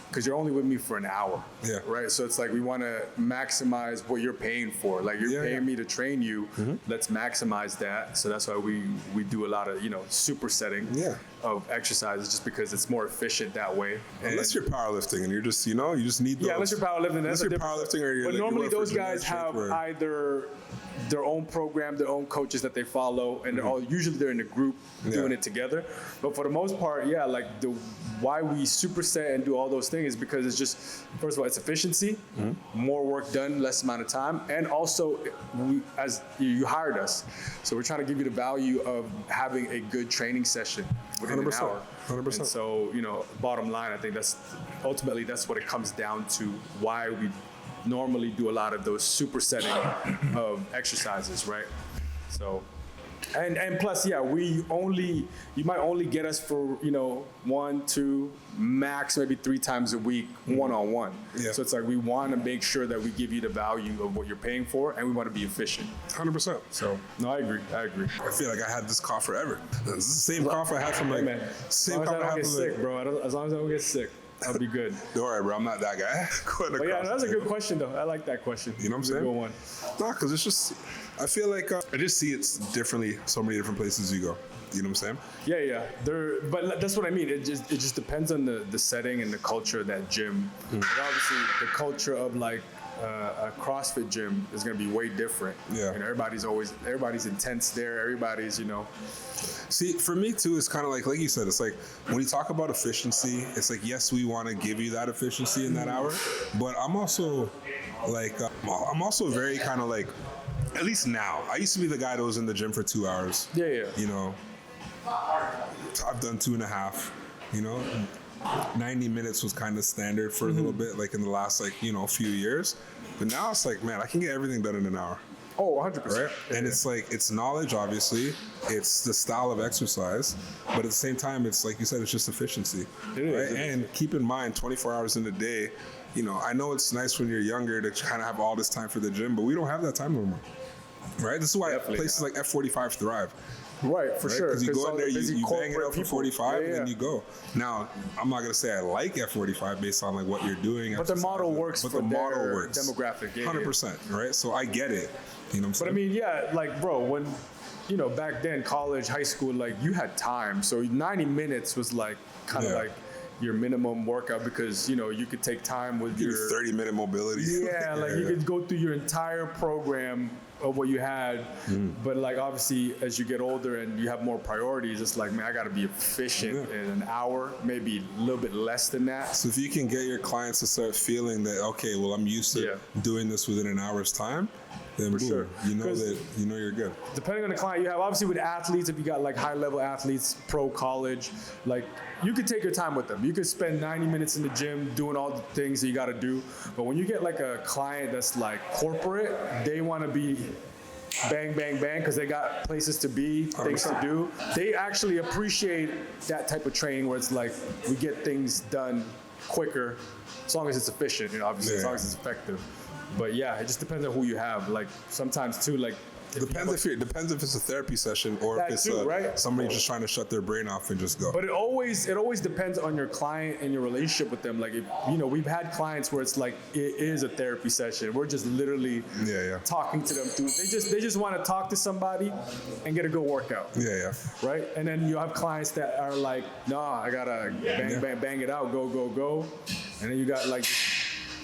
because you're only with me for an hour. Yeah. Right. So it's like we want to maximize what you're paying for. Like you're paying me to train you. Let's maximize that. So that's why we do a lot of supersetting of exercises, just because it's more efficient that way. Unless you're powerlifting and you're just you just need those. Yeah. Unless you're powerlifting. Unless you're powerlifting or you're. But normally those guys have either their own program, their own coaches that they follow, and they're in a group doing it together. But for the most part, like why we superset and do all those things is because it's just, first of all, it's efficiency, more work done, less amount of time, and also as you hired us, so we're trying to give you the value of having a good training session within 100%, an hour. 100%. And so bottom line, I think that's what it comes down to, why we normally do a lot of those supersetting of exercises, right? So, and plus, you might only get us for 1, 2, max maybe 3 times a week, one-on-one. Yeah. So it's like we want to make sure that we give you the value of what you're paying for, and we want to be efficient. 100%. So no, I agree. I feel like I had this cough forever. This is the same cough I had from like. Man, same cough I don't get sick, bro. As long as I don't get sick, I'll be good. Don't worry, bro. I'm not that guy. But yeah, that's a good question, though. I like that question. You know what I'm saying? Good one. No, because it's just, I feel like I just see it differently so many different places you go. You know what I'm saying? Yeah. But that's what I mean. It just depends on the setting and the culture of that gym. Like obviously, the culture of like a CrossFit gym is going to be way different. Yeah. Everybody's intense there. Everybody's, See, for me too, it's kind of like you said, it's like when you talk about efficiency, it's like, yes, we want to give you that efficiency in that hour, but I'm also like, I'm also very kind of like, at least now, I used to be the guy that was in the gym for 2 hours. Yeah. I've done 2.5, 90 minutes was kind of standard for a little bit, like in the last, few years. But now it's like, man, I can get everything done in an hour. Oh, 100%. Right? And it's like, it's knowledge, obviously. It's the style of exercise. But at the same time, it's like you said, it's just efficiency. It is. Right? And keep in mind, 24 hours in a day, I know it's nice when you're younger to kind of have all this time for the gym, but we don't have that time no more. Right? This is why places like F45 thrive. Right, for sure. Because you go in there, you bang it out for 45, and then you go. Now, I'm not going to say I like F45 based on like what you're doing. But the model works for their demographic. 100%, right? So I get it. You know what I'm saying? But I mean, yeah, like, bro, when, back then, college, high school, like, you had time. So 90 minutes was like kind of like your minimum workout, because you could take time with your 30-minute mobility. Yeah, like you could go through your entire program of what you had, but like obviously as you get older and you have more priorities, it's like, man, I got to be efficient in an hour, maybe a little bit less than that. So if you can get your clients to start feeling that, okay, well, I'm used to doing this within an hour's time, then For boom, sure. you know you're good. Depending on the client you have, obviously with athletes, if you got like high level athletes, pro, college, like you could take your time with them. You could spend 90 minutes in the gym doing all the things that you got to do. But when you get like a client that's like corporate, they want to be bang, bang, bang, because they got places to be, things to do. They actually appreciate that type of training where it's like we get things done quicker, as long as it's efficient, obviously, as long as it's effective. But yeah, it just depends on who you have. Like sometimes too, like Depends if it's a therapy session or if it's somebody just trying to shut their brain off and just go. But it always depends on your client and your relationship with them. Like if, we've had clients where it's like it is a therapy session. We're just literally talking to them through. They just want to talk to somebody and get a good workout. Right. And then you have clients that are like, nah, I gotta bang it out, go. And then you got like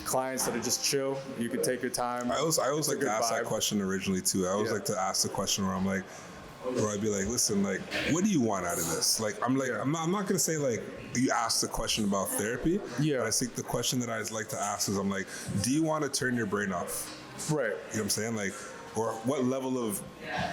clients that are just chill. You can take your time. I always like to ask that question originally too. I always like to ask the question where I'm like, or I'd be like, listen, like, what do you want out of this? Like, I'm not gonna say like you ask the question about therapy. But I think the question that I like to ask is, I'm like, do you want to turn your brain off? Right. You know what I'm saying? Like, or what level of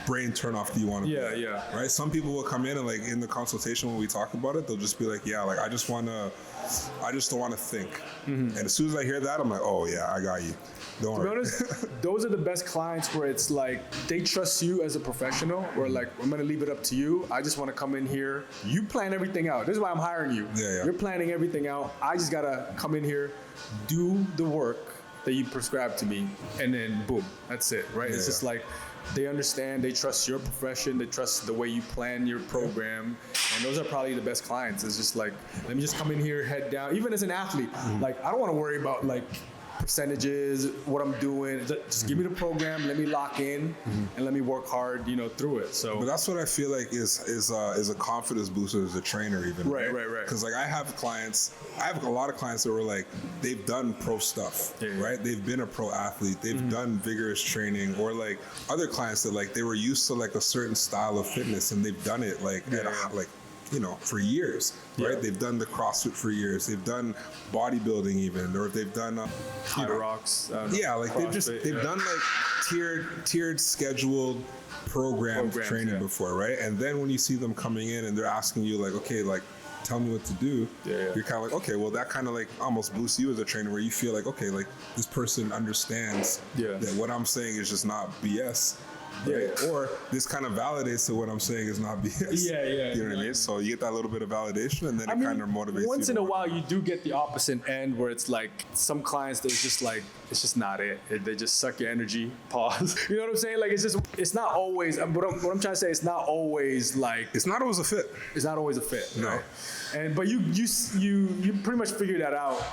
brain turn off do you want to be? Right? Some people will come in and like in the consultation when we talk about it, they'll just be like, like I just don't want to think. And as soon as I hear that, I'm like, oh yeah, I got you. Don't worry. To be honest, those are the best clients where it's like they trust you as a professional. Where like, I'm gonna leave it up to you. I just want to come in here. You plan everything out. This is why I'm hiring you. You're planning everything out. I just gotta come in here, do the work that you prescribe to me, and then boom, that's it, right? It's just like they understand, they trust your profession, they trust the way you plan your program, and those are probably the best clients. It's just like, let me just come in here, head down. Even as an athlete, like I don't want to worry about like percentages, what I'm doing. Just give me the program, let me lock in, and let me work hard, through it. So, but that's what I feel like is a confidence booster as a trainer, even. Right. Because like I have a lot of clients that were like, they've done pro stuff, right? They've been a pro athlete, they've done vigorous training, or like other clients that like they were used to like a certain style of fitness and they've done it like for years, right? They've done the CrossFit for years. They've done bodybuilding even, or they've done high rocks. They've done like tiered scheduled programs training before, right? And then when you see them coming in and they're asking you like, okay, like tell me what to do, you're kind of like, okay, well that kind of like almost boosts you as a trainer, where you feel like, okay, like this person understands that what I'm saying is just not BS. Right? Or this kind of validates that what I'm saying is not BS. You know what I mean? So you get that little bit of validation, and then it kind of motivates you. Once in a while, you do get the opposite end where it's like some clients, they're just like, it's just not it. They just suck your energy. Pause. You know what I'm saying? Like it's not always. What I'm trying to say, it's not always like. It's not always a fit. It's not always a fit. No. Right? But you pretty much figure that out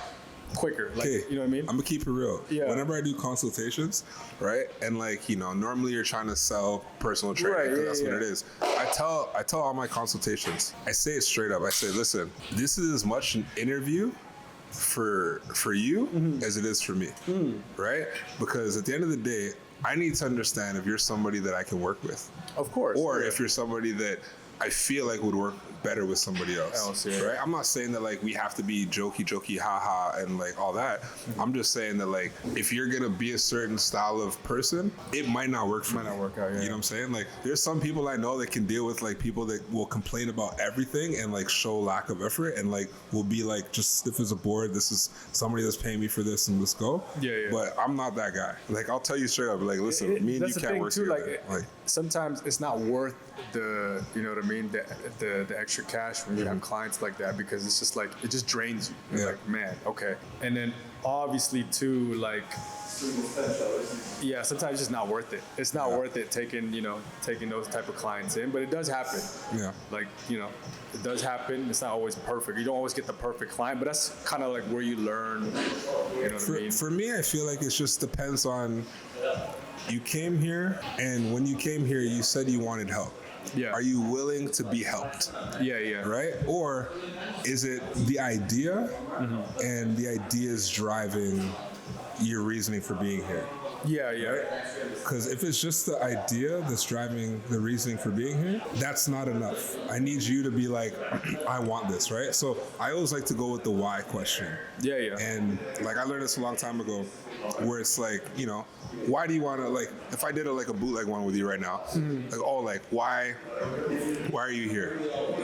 quicker, like, you know what I mean? I'm gonna keep it real. Whenever I do consultations, right, and like normally you're trying to sell personal training, because that's what it is. I tell all my consultations, I say it straight up. I say, listen, this is as much an interview for you as it is for me, right? Because at the end of the day, I need to understand if you're somebody that I can work with, of course, or if you're somebody that I feel like would work better with somebody else, right? I'm not saying that like we have to be jokey, haha, and like all that. I'm just saying that like if you're gonna be a certain style of person, it might not work for me. Might not work out. You know what I'm saying? Like there's some people I know that can deal with like people that will complain about everything and like show lack of effort and like will be like just stiff as a board. This is somebody that's paying me for this and let's go. But I'm not that guy. Like I'll tell you straight up. Like listen, me and you can't work together. Like sometimes it's not worth the, you know what I mean, the extra cash when you have clients like that, because it's just like it just drains you. You're like, man, okay. And then obviously too, like sometimes it's just not worth it. It's not worth it taking those type of clients in, but it does happen. Like, it does happen. It's not always perfect. You don't always get the perfect client, but that's kind of like where you learn, you know what I mean? For me, I feel like it just depends on, you came here, and when you came here, you said you wanted help. Are you willing to be helped? Right? Or is it the idea and the idea is driving your reasoning for being here? Yeah, yeah. Because if it's just the idea that's driving the reasoning for being here, that's not enough. I need you to be like, I want this, right? So I always like to go with the why question. Yeah, yeah. And like I learned this a long time ago, where it's like, you know, why do you want to, like, if I did a bootleg one with you right now, like, oh, like, why are you here?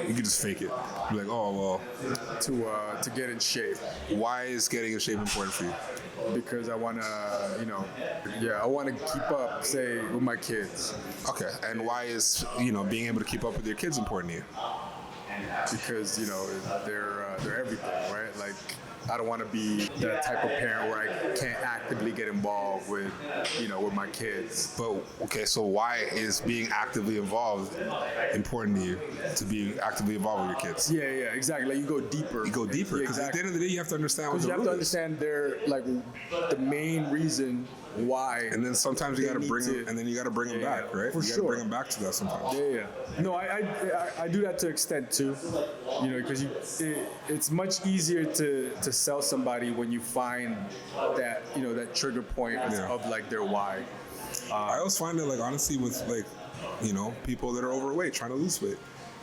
You could just fake it. Be like, oh, well, To get in shape. why is getting in shape important for you? Because I want to, you know, I want to keep up, say, with my kids. Okay, and why is, you know, being able to keep up with your kids important to you? Because, you know, they're everything, right? Like, I don't want to be that type of parent where I can't actively get involved with, you know, with my kids. But okay, so why is being actively involved important to you? To be actively involved with your kids? Yeah, exactly. Like you go deeper. You go deeper because Yeah, at the end of the day, you have to understand what because the you have root to is. understand their like the main reason why. And then sometimes you they got to need bring to- them, and then you got to bring them Yeah, back, right? for You got to sure. bring them back to that sometimes. Yeah. No, I do that to extent too, you know, because it's much easier to sell somebody when you find that, you know, that trigger point Yeah. of like their why. I always find it, like, honestly, with, like, you know, people that are overweight trying to lose weight,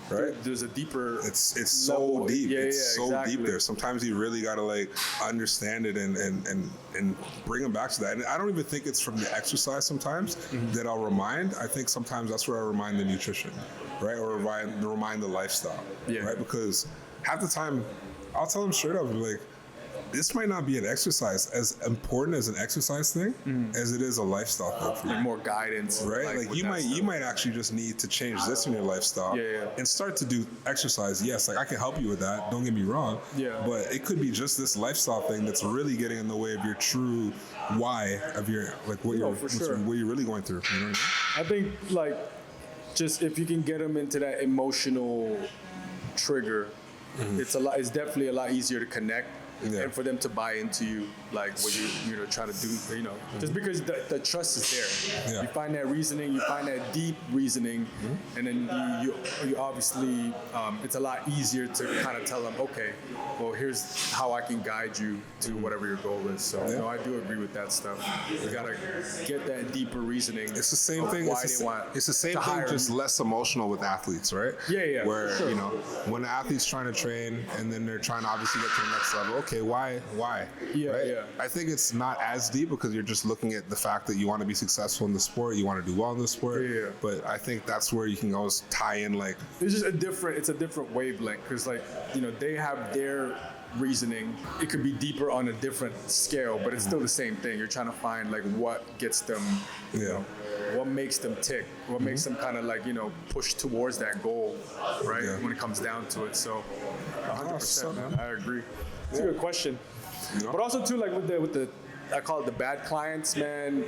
right? There's a deeper. It's so level. deep. Yeah, It's so exactly. deep there. Sometimes you really gotta like understand it and bring them back to that. And I don't even think it's from the exercise sometimes that I'll remind. I think sometimes that's where I remind the nutrition, right? Or remind the lifestyle, Yeah. right? Because half the time I'll tell them straight up, like, this might not be an exercise as important as an exercise thing as it is a lifestyle thing for you. Like more guidance, Right, like with you that might stuff. you might actually just need to change this in your lifestyle, Yeah. and start to do exercise. Yes, like I can help you with that. Don't get me wrong. Yeah. But it could be just this lifestyle thing that's really getting in the way of your true why of your like what No, you're for sure. what you're really going through. You know what I think like just if you can get them into that emotional trigger, it's definitely a lot easier to connect. Yeah. And for them to buy into you, like what you know trying to do, you know, just because the trust is there. Yeah. You find that reasoning, you find that deep reasoning, and then you obviously it's a lot easier to kind of tell them, okay, well here's how I can guide you to whatever your goal is. So no, I do agree with that stuff. You gotta get that deeper reasoning. It's the same of thing. Why It's they the, want it's the same to thing, hire just you. less emotional with athletes, right? Yeah, Where for sure. you know when the athlete's trying to train and then they're trying to obviously get to the next level. Okay, why? Yeah, right? yeah. I think it's not as deep because you're just looking at the fact that you want to be successful in the sport, you want to do well in the sport. Yeah. But I think that's where you can always tie in, like, It's just it's a different wavelength because like, you know, they have their reasoning. It could be deeper on a different scale, but it's still the same thing. You're trying to find like what gets them, you Yeah. know, what makes them tick, what makes them kind of like, you know, push towards that goal, right? Yeah. When it comes down to it. So 100%, so- man. I agree. It's a good question. You know? But also too, like with the I call it the bad clients, man.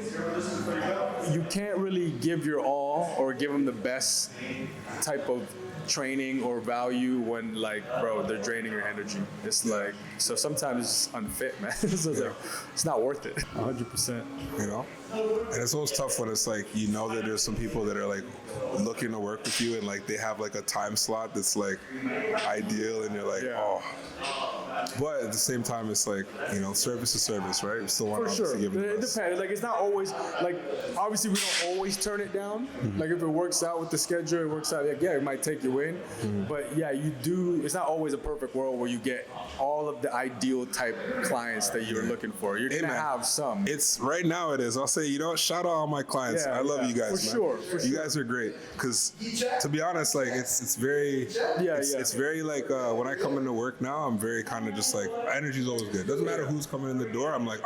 You can't really give your all or give them the best type of training or value when, like, bro, they're draining your energy. It's like, so sometimes it's unfit, man. So it's, like, it's not worth it. 100%. you know? And it's always tough when it's like, you know, that there's some people that are like looking to work with you and like they have like a time slot that's like ideal and you're like, Yeah. oh. But at the same time, it's like, you know, service is service, right? You still want For to sure. obviously give them It the best. depends. Like, it's not always, like, obviously we don't always turn it down. Like, if it works out with the schedule, it works out, like, yeah, it might take you in. But yeah, you do, it's not always a perfect world where you get all of the ideal type clients that you're looking for. You're Hey, going to man. have some. It's right now it is. I'll say, you know what? Shout out all my clients. Yeah, I love yeah. you guys, For man. sure, for You sure. guys are great. Because to be honest, like it's very, it's very like when I come into work now, I'm very kind of just like energy's always good. Doesn't matter who's coming in the door. I'm like,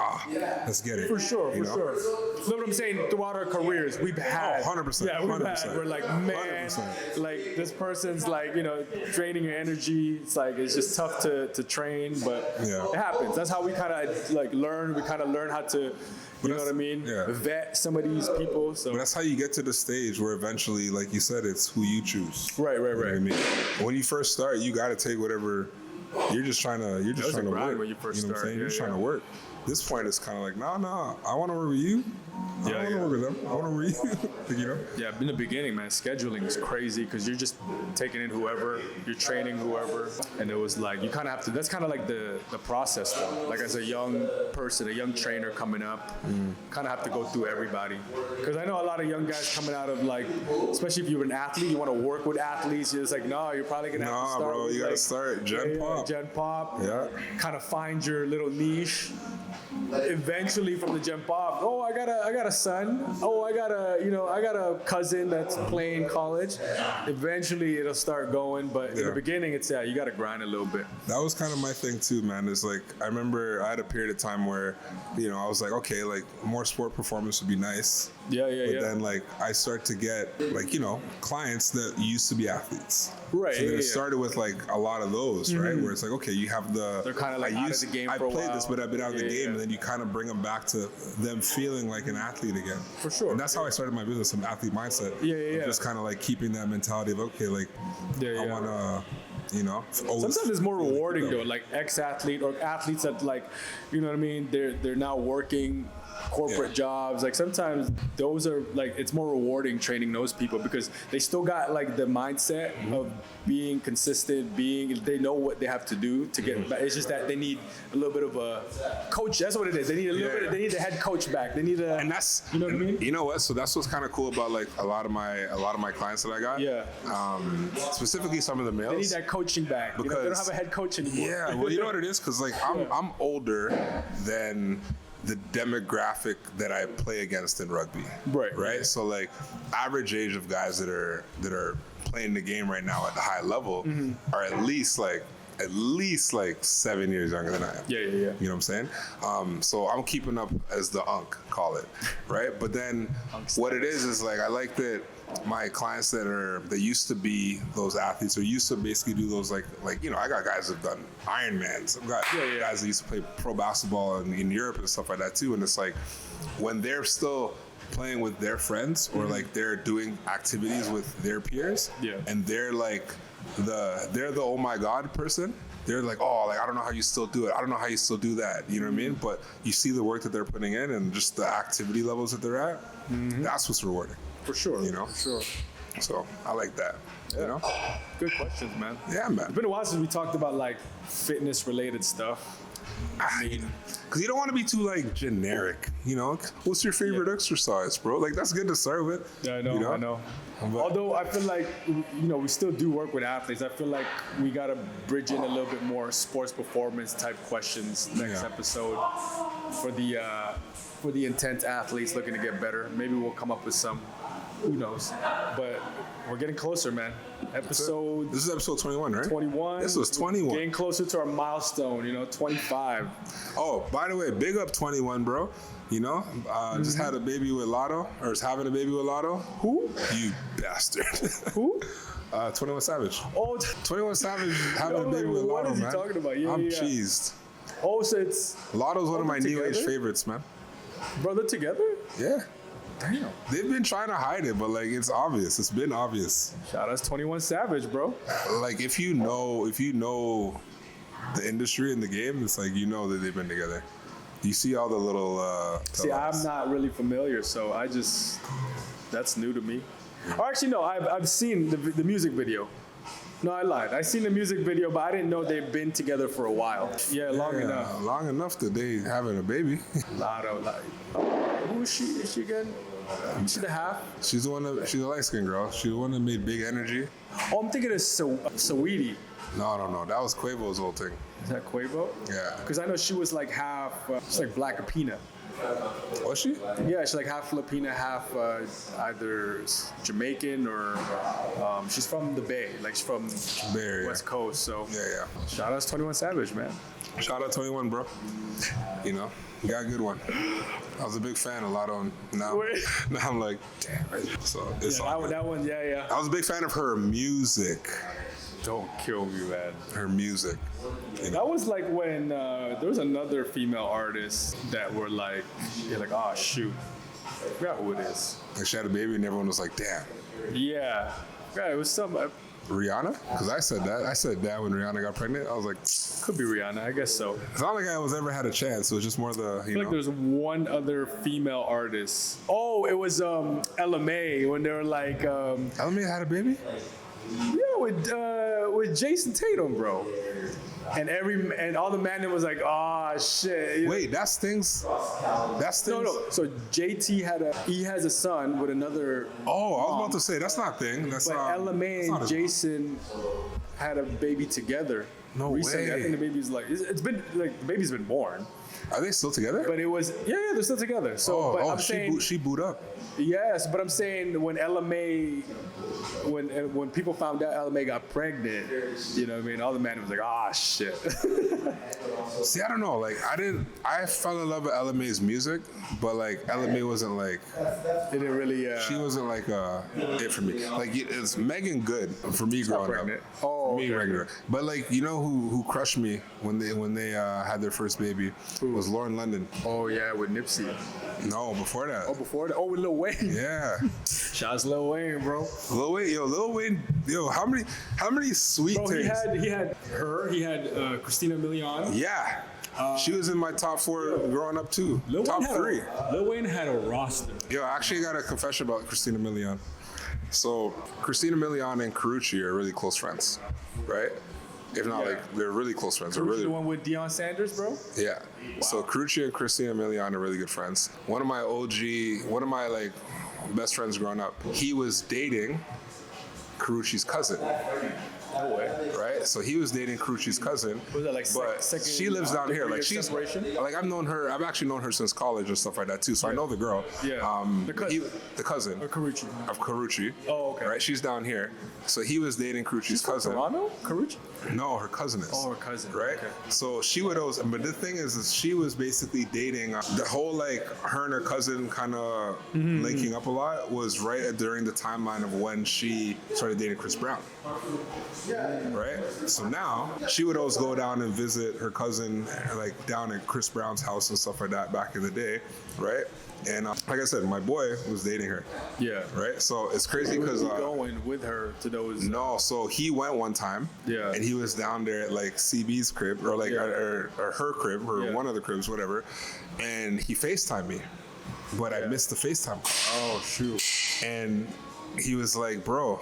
let's get it. For sure, You for know? sure. You know what I'm saying? Throughout our careers, we've had. 100%, Yeah, we've 100%. had. We're like, man, 100%. like this person's like, you know, draining your energy. It's like, it's just tough to train, but Yeah. it happens. That's how we kind of like learn. We kind of learn how to, you know what I mean? yeah. Vet some of these people. So. But that's how you get to the stage where eventually, like you said, it's who you choose. Right. You know what I mean? When you first start, you got to take whatever. You're just trying to. You're just That was a trying to grind work. when you first know what I'm start. saying? You're just Yeah, trying to yeah. work. this point, it's kind of like, no, I want to work with you. I don't want to work with them. I want to work with you. You know? Yeah, in the beginning, man, scheduling is crazy because you're just taking in whoever, you're training whoever, and it was like you kind of have to. That's kind of like the process, though. Like as a young person, a young trainer coming up, kind of have to go through everybody. Because I know a lot of young guys coming out of like, especially if you're an athlete, you want to work with athletes. You're just like, no, you're probably gonna have to start. Bro, you gotta start Gen Pop. Gen Pop. Yeah. Kind of find your little niche. Eventually, from the Gen Pop, oh, I got a son. Oh, I got a cousin that's playing college. Eventually, it'll start going, but in the beginning, it's you got to grind a little bit. That was kind of my thing too, man. It's like I remember I had a period of time where, I was like, okay, like more sport performance would be nice. But then like I start to get like clients that used to be athletes. Right. So it started with like a lot of those, right? Where it's like, okay, you have they're kind of like out of the game for a while. I played this, but I've been out of the game, and then you kind of bring them back to them feeling like an athlete again. For sure. And that's how I started my business, some athlete mindset. Just kind of like keeping that mentality of okay, like I want to. Sometimes it's more rewarding though, like ex-athlete or athletes that like, you know what I mean? They're now working corporate jobs. Like sometimes those are like, it's more rewarding training those people because they still got like the mindset of being consistent, they know what they have to do to get back. It's just that they need a little bit of a coach. That's what it is. They need a little bit. They need the head coach back. They need and that's you know what I mean. You know what? So that's what's kind of cool about like a lot of my clients that I got. Specifically some of the males. They need that coaching back because they don't have a head coach anymore. Yeah. Well, you know what it is? Because like I'm older than the demographic that I play against in rugby. Right. So like average age of guys that are playing the game right now at the high level are at least like 7 years younger than I am. Yeah. You know what I'm saying? So I'm keeping up as the unk, call it, right? But then what it is like I like that my clients that used to be those athletes or used to basically do those like I got guys that've done Ironmans. I've got guys that used to play pro basketball in Europe and stuff like that too. And it's like when they're still playing with their friends or like they're doing activities with their peers and they're like they're the oh my god person. They're like, oh, like I don't know how you still do it. I don't know how you still do that. You know what I mean? But you see the work that they're putting in and just the activity levels that they're at. That's what's rewarding. For sure. For sure. So I like that. Yeah. Good questions, man. Yeah, man. It's been a while since we talked about like fitness related stuff. I mean, because you don't want to be too like generic, What's your favorite exercise, bro? Like that's good to start with. Yeah, I know. But although I feel like we still do work with athletes, I feel like we gotta bridge in a little bit more sports performance type questions next episode for the intense athletes looking to get better. Maybe we'll come up with some. Who knows? But we're getting closer, man. This is episode 21, right? 21. This was 21. Getting closer to our milestone, 25. Oh, by the way, big up 21, bro. Just had a baby with Lotto, or is having a baby with Lotto. Who? You bastard. Who? 21 Savage. Oh, 21 Savage having a baby with Lotto, man. What is he talking about? I'm cheesed. Oh, so it's... Lotto's one of my new age favorites, man. Bro, they're together? Yeah. Damn. They've been trying to hide it, but like it's obvious. It's been obvious. Shout out to 21 Savage, bro. Like if you know the industry and the game, it's like that they've been together. You see all the little See, I'm not really familiar, so that's new to me. Or actually no, I've seen the music video. No, I lied. I seen the music video, but I didn't know they've been together for a while. Yeah, long enough. Long enough that they having a baby. Lotto, who is she? Is she again? Is she the half? She's the one she's a light skinned girl. She's the one that made Big Energy. Oh, I'm thinking of Saweetie. No. That was Quavo's whole thing. Is that Quavo? Yeah. Because I know she was like half, she's like Black Latina. Was she? Yeah, she's like half Filipina, half either Jamaican or she's from the Bay. Like she's from Bay, West Coast. So yeah. Shout out to 21 Savage, man. Shout out 21, bro. You got a good one. I was a big fan of Lotto. Now I'm like, damn. So it's that one. Yeah. I was a big fan of her music. Don't kill me, man. Her music. That was like when there was another female artist that were like, oh shoot, I forgot who it is. Like she had a baby and everyone was like, damn. Yeah, it was some. Rihanna? Because I said that. I said that when Rihanna got pregnant. I was like, Could be Rihanna, I guess so. it's not like I was ever had a chance. It was just more the, I feel like there's one other female artist. Oh, it was Ella May when they were like, Ella May had a baby? with Jason Tatum, bro. And all the man was like, oh shit. Wait, that's Sting's. That's Sting's. No. So JT has a son with another. Oh, I was about to say that's not Thing. That's But not. Ella May and Jason had a baby together. No recently. way. I think the baby's like it's been like the baby's been born. Are they still together? But it was they're still together. So but I'm saying she booed up. yes, but I'm saying when Ella May when people found out Ella May got pregnant, you know what I mean, all the man was like, ah shit. See, I don't know. Like, I fell in love with Ella May's music, but like Ella May wasn't like. It didn't really. She wasn't like it for me. Like it's Megan Good for me growing pregnant. up. Oh, me okay. regular. But like you know who crushed me when they had their first baby was Lauren London. Oh yeah, with Nipsey. No, before that. Oh, before that. Oh, with Lil Wayne. Yeah. Shouts Lil Wayne, bro. Lil Wayne, how many sweet Bro, things? he had her. He had Christina Milian. Yeah. She was in my top 4 growing up too. Top 3. Lil Wayne had a roster. Yo, I actually got a confession about Christina Milian. So, Christina Milian and Karrueche are really close friends, right? If not, like, they're really close friends. They're really the one with Deion Sanders, bro? Yeah. Wow. So, Karrueche and Christina Milian are really good friends. One of my like best friends growing up, he was dating Karrueche's cousin. No way. Right? So he was dating Karrueche's cousin. Was that like but second she lives down here. Like she's separation? like I've actually known her since college and stuff like that too. So I know the girl. Yeah. The cousin. Or Karrueche. Of Karrueche. Oh, okay. Right? She's down here. So he was dating Karrueche's cousin. Toronto? Karrueche? No, her cousin is. Oh, her cousin. Right? Okay. So she would always, but the thing is she was basically dating, the whole like her and her cousin kind of linking up a lot was right during the timeline of when she started dating Chris Brown. Right? So now she would always go down and visit her cousin like down at Chris Brown's house and stuff like that back in the day. Right? And like I said, my boy was dating her. Yeah. Right? So it's crazy because going with her to those. No, so he went one time. Yeah. And he was down there at like CB's crib or like or her crib or one of the cribs, whatever. And he FaceTimed me, but I missed the FaceTime call. Oh shoot. And he was like, bro.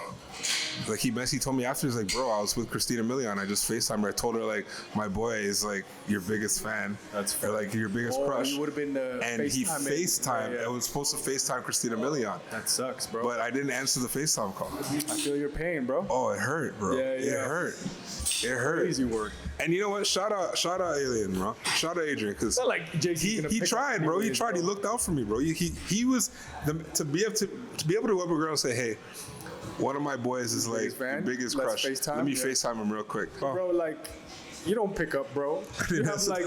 Like he told me after, he's like, bro, I was with Christina Milian. I just FaceTimed her. I told her like my boy is like your biggest fan. That's or like your biggest crush. You would have been and he FaceTimed. Yeah. I was supposed to FaceTime Christina Milian. That sucks, bro. But I didn't answer the FaceTime call. I feel your pain, bro. Oh, it hurt, bro. Yeah. It hurt. It hurt. Crazy work. And you know what? Shout out Alien, bro. Shout out Adrian, because like he tried, bro. He tried. He looked out for me, bro. He was to be able to go up a girl and say, hey, one of my boys is like your biggest crush. FaceTime? Let me FaceTime him real quick. Bro, like, you don't pick up, bro. You have like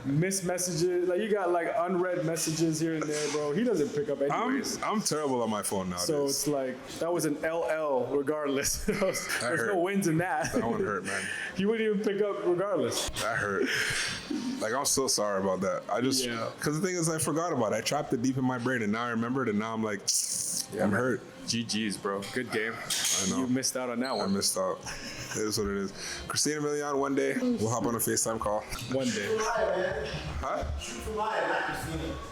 missed messages. Like you got like unread messages here and there, bro. He doesn't pick up anyways. I'm terrible on my phone nowadays. So it's like that was an LL regardless. There's no wins in that. That one hurt, man. He wouldn't even pick up regardless. That hurt. Like I'm so sorry about that. I just because the thing is I forgot about it. I trapped it deep in my brain and now I remembered and now I'm like I'm hurt. GG's, bro. Good game. I know. You missed out on that one. I missed out. It is what it is. Christina Milian, one day, we'll hop on a FaceTime call. One day. Huh?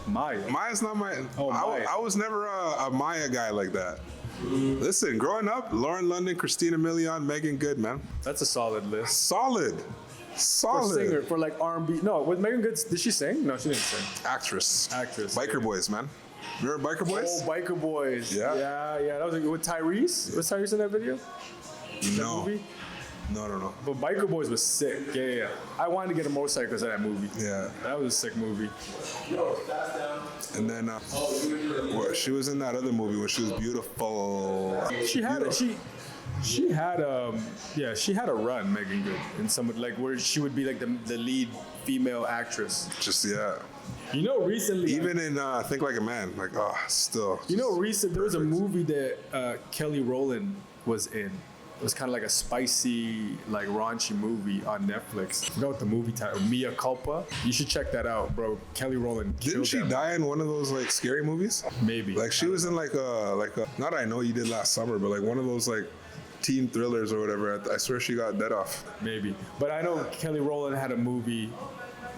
Maya. Maya's not my... Oh, Maya. I was never a Maya guy like that. Listen, growing up, Lauren London, Christina Milian, Megan Good, man. That's a solid list. Solid. For singer, for like R&B. No, was Megan Good, did she sing? No, she didn't sing. Actress. Biker Boys, man. Remember Biker Boys? Oh, Biker Boys. Yeah. Yeah. That was like, with Tyrese. Was Tyrese in that video? No. That movie? No. But Biker Boys was sick. Yeah. I wanted to get a motorcycle to that movie. Yeah. That was a sick movie. And then she was in that other movie where she was beautiful. She had a run, Megan Good, in some like where she would be like the lead female actress. Just You know, recently, even in Think Like a Man, like still. You know, recently there was a movie that Kelly Rowland was in. It was kind of like a spicy, like raunchy movie on Netflix. I forgot what the movie title. Mia Culpa. You should check that out, bro. Kelly Rowland. Didn't she die in one of those like scary movies? Maybe. Like she was in like a not I Know You Did Last Summer, but like one of those like teen thrillers or whatever. I swear she got dead off. Maybe. But I know Kelly Rowland had a movie.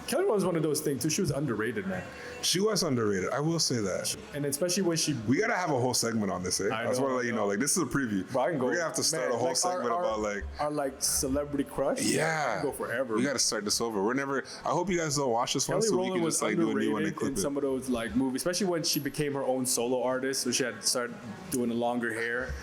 Kelly Rowland's one of those things too. She was underrated, man. She was underrated. I will say that. And especially when she. We gotta have a whole segment on this, eh? I just want to let you know. Like, this is a preview. Bro, We're gonna have to start a whole segment about like our celebrity crush. Yeah, go forever. We gotta start this over. We're never. I hope you guys don't watch this one, Kelly so we Rowland can was just like do a new one and underrated clip in it. some of those like movies, especially when she became her own solo artist, so she had started doing the longer hair.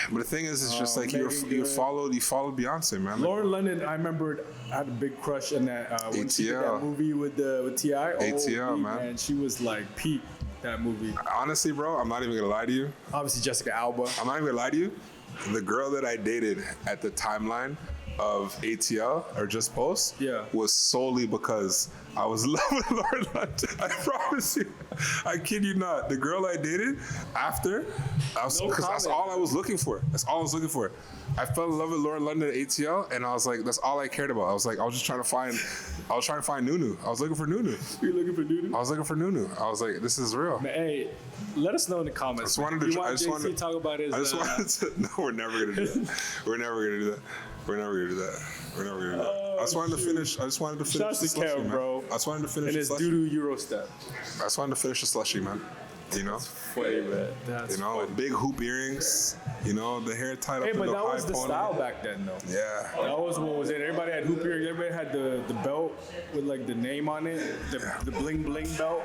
But the thing is, it's just like you followed Beyonce, man. Lauren London, I remember, I had a big crush in that when she did that movie with T.I. ATL, man. She was like peak that movie. Honestly, bro, I'm not even gonna lie to you. Obviously, Jessica Alba. I'm not even gonna lie to you. The girl that I dated at the timeline of ATL or Just Post was solely because I was in love with Lauren London. I promise you. I kid you not. The girl I dated after, because that's all I was looking for. That's all I was looking for. I fell in love with Lauren London at ATL, and I was like, that's all I cared about. I was just trying to find Nunu. I was looking for Nunu. You looking for Nunu? I was looking for Nunu. I was like, this is real. Man, hey, let us know in the comments. I just wanted to talk about his. No, we're never gonna do that. We're never gonna do that. I just wanted to finish. Shout the to slushy, Kev, man. bro. I just wanted to finish and the his slushy. doo-doo Euro step. I just wanted to finish the slushy, man. You know, Funny, man. That's funny. big hoop earrings. You know, the hair tied up in the high pony. But that was the style back then, though. Yeah. That was what was it. Everybody had hoop earrings. Everybody had the belt with like the name on it, the bling bling belt.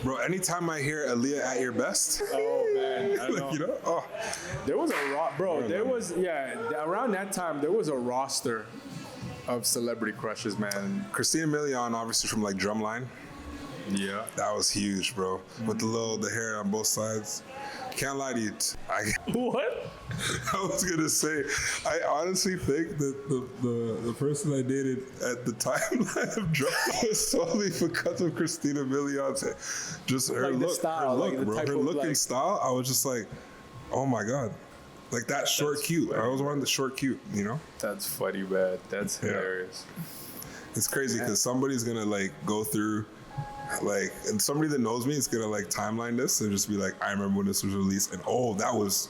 Bro, anytime I hear Aaliyah at your best, oh man, I know. you know, there was around that time there was a roster of celebrity crushes, man. Christina Milian, obviously from like Drumline. Yeah, that was huge, bro. With the hair on both sides. Can't lie to you. What? I was gonna say, I honestly think that the person I dated at the timeline of Drumline was solely because of Christina Milian's just her like look, style, her look, like bro. Her look and style. I was just like, oh my god, like that short cute. I always wanted the short cute, you know. That's funny, man. That's hilarious. It's crazy because somebody's gonna like go through. Like, and somebody that knows me is gonna like timeline this and just be like, I remember when this was released, and that was,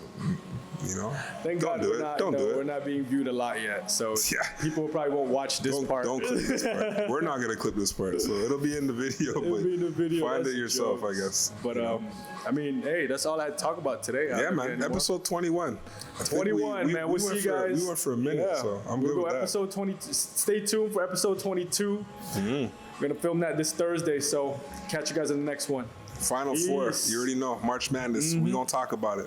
you know. Thank God don't do it. We're not being viewed a lot yet, so people probably won't watch this part. Don't clip this part. We're not gonna clip this part, so it'll be in the video. Find it yourself, I guess. But I mean, hey, that's all I had to talk about today. Yeah, man. Episode 21. 21, man. We'll see you guys. We went for a minute, so I'm good with that. Episode 20. Stay tuned for episode 22. Mm-hmm. We're gonna film that this Thursday, so catch you guys in the next one. Final Four. You already know. March Madness. We gonna talk about it.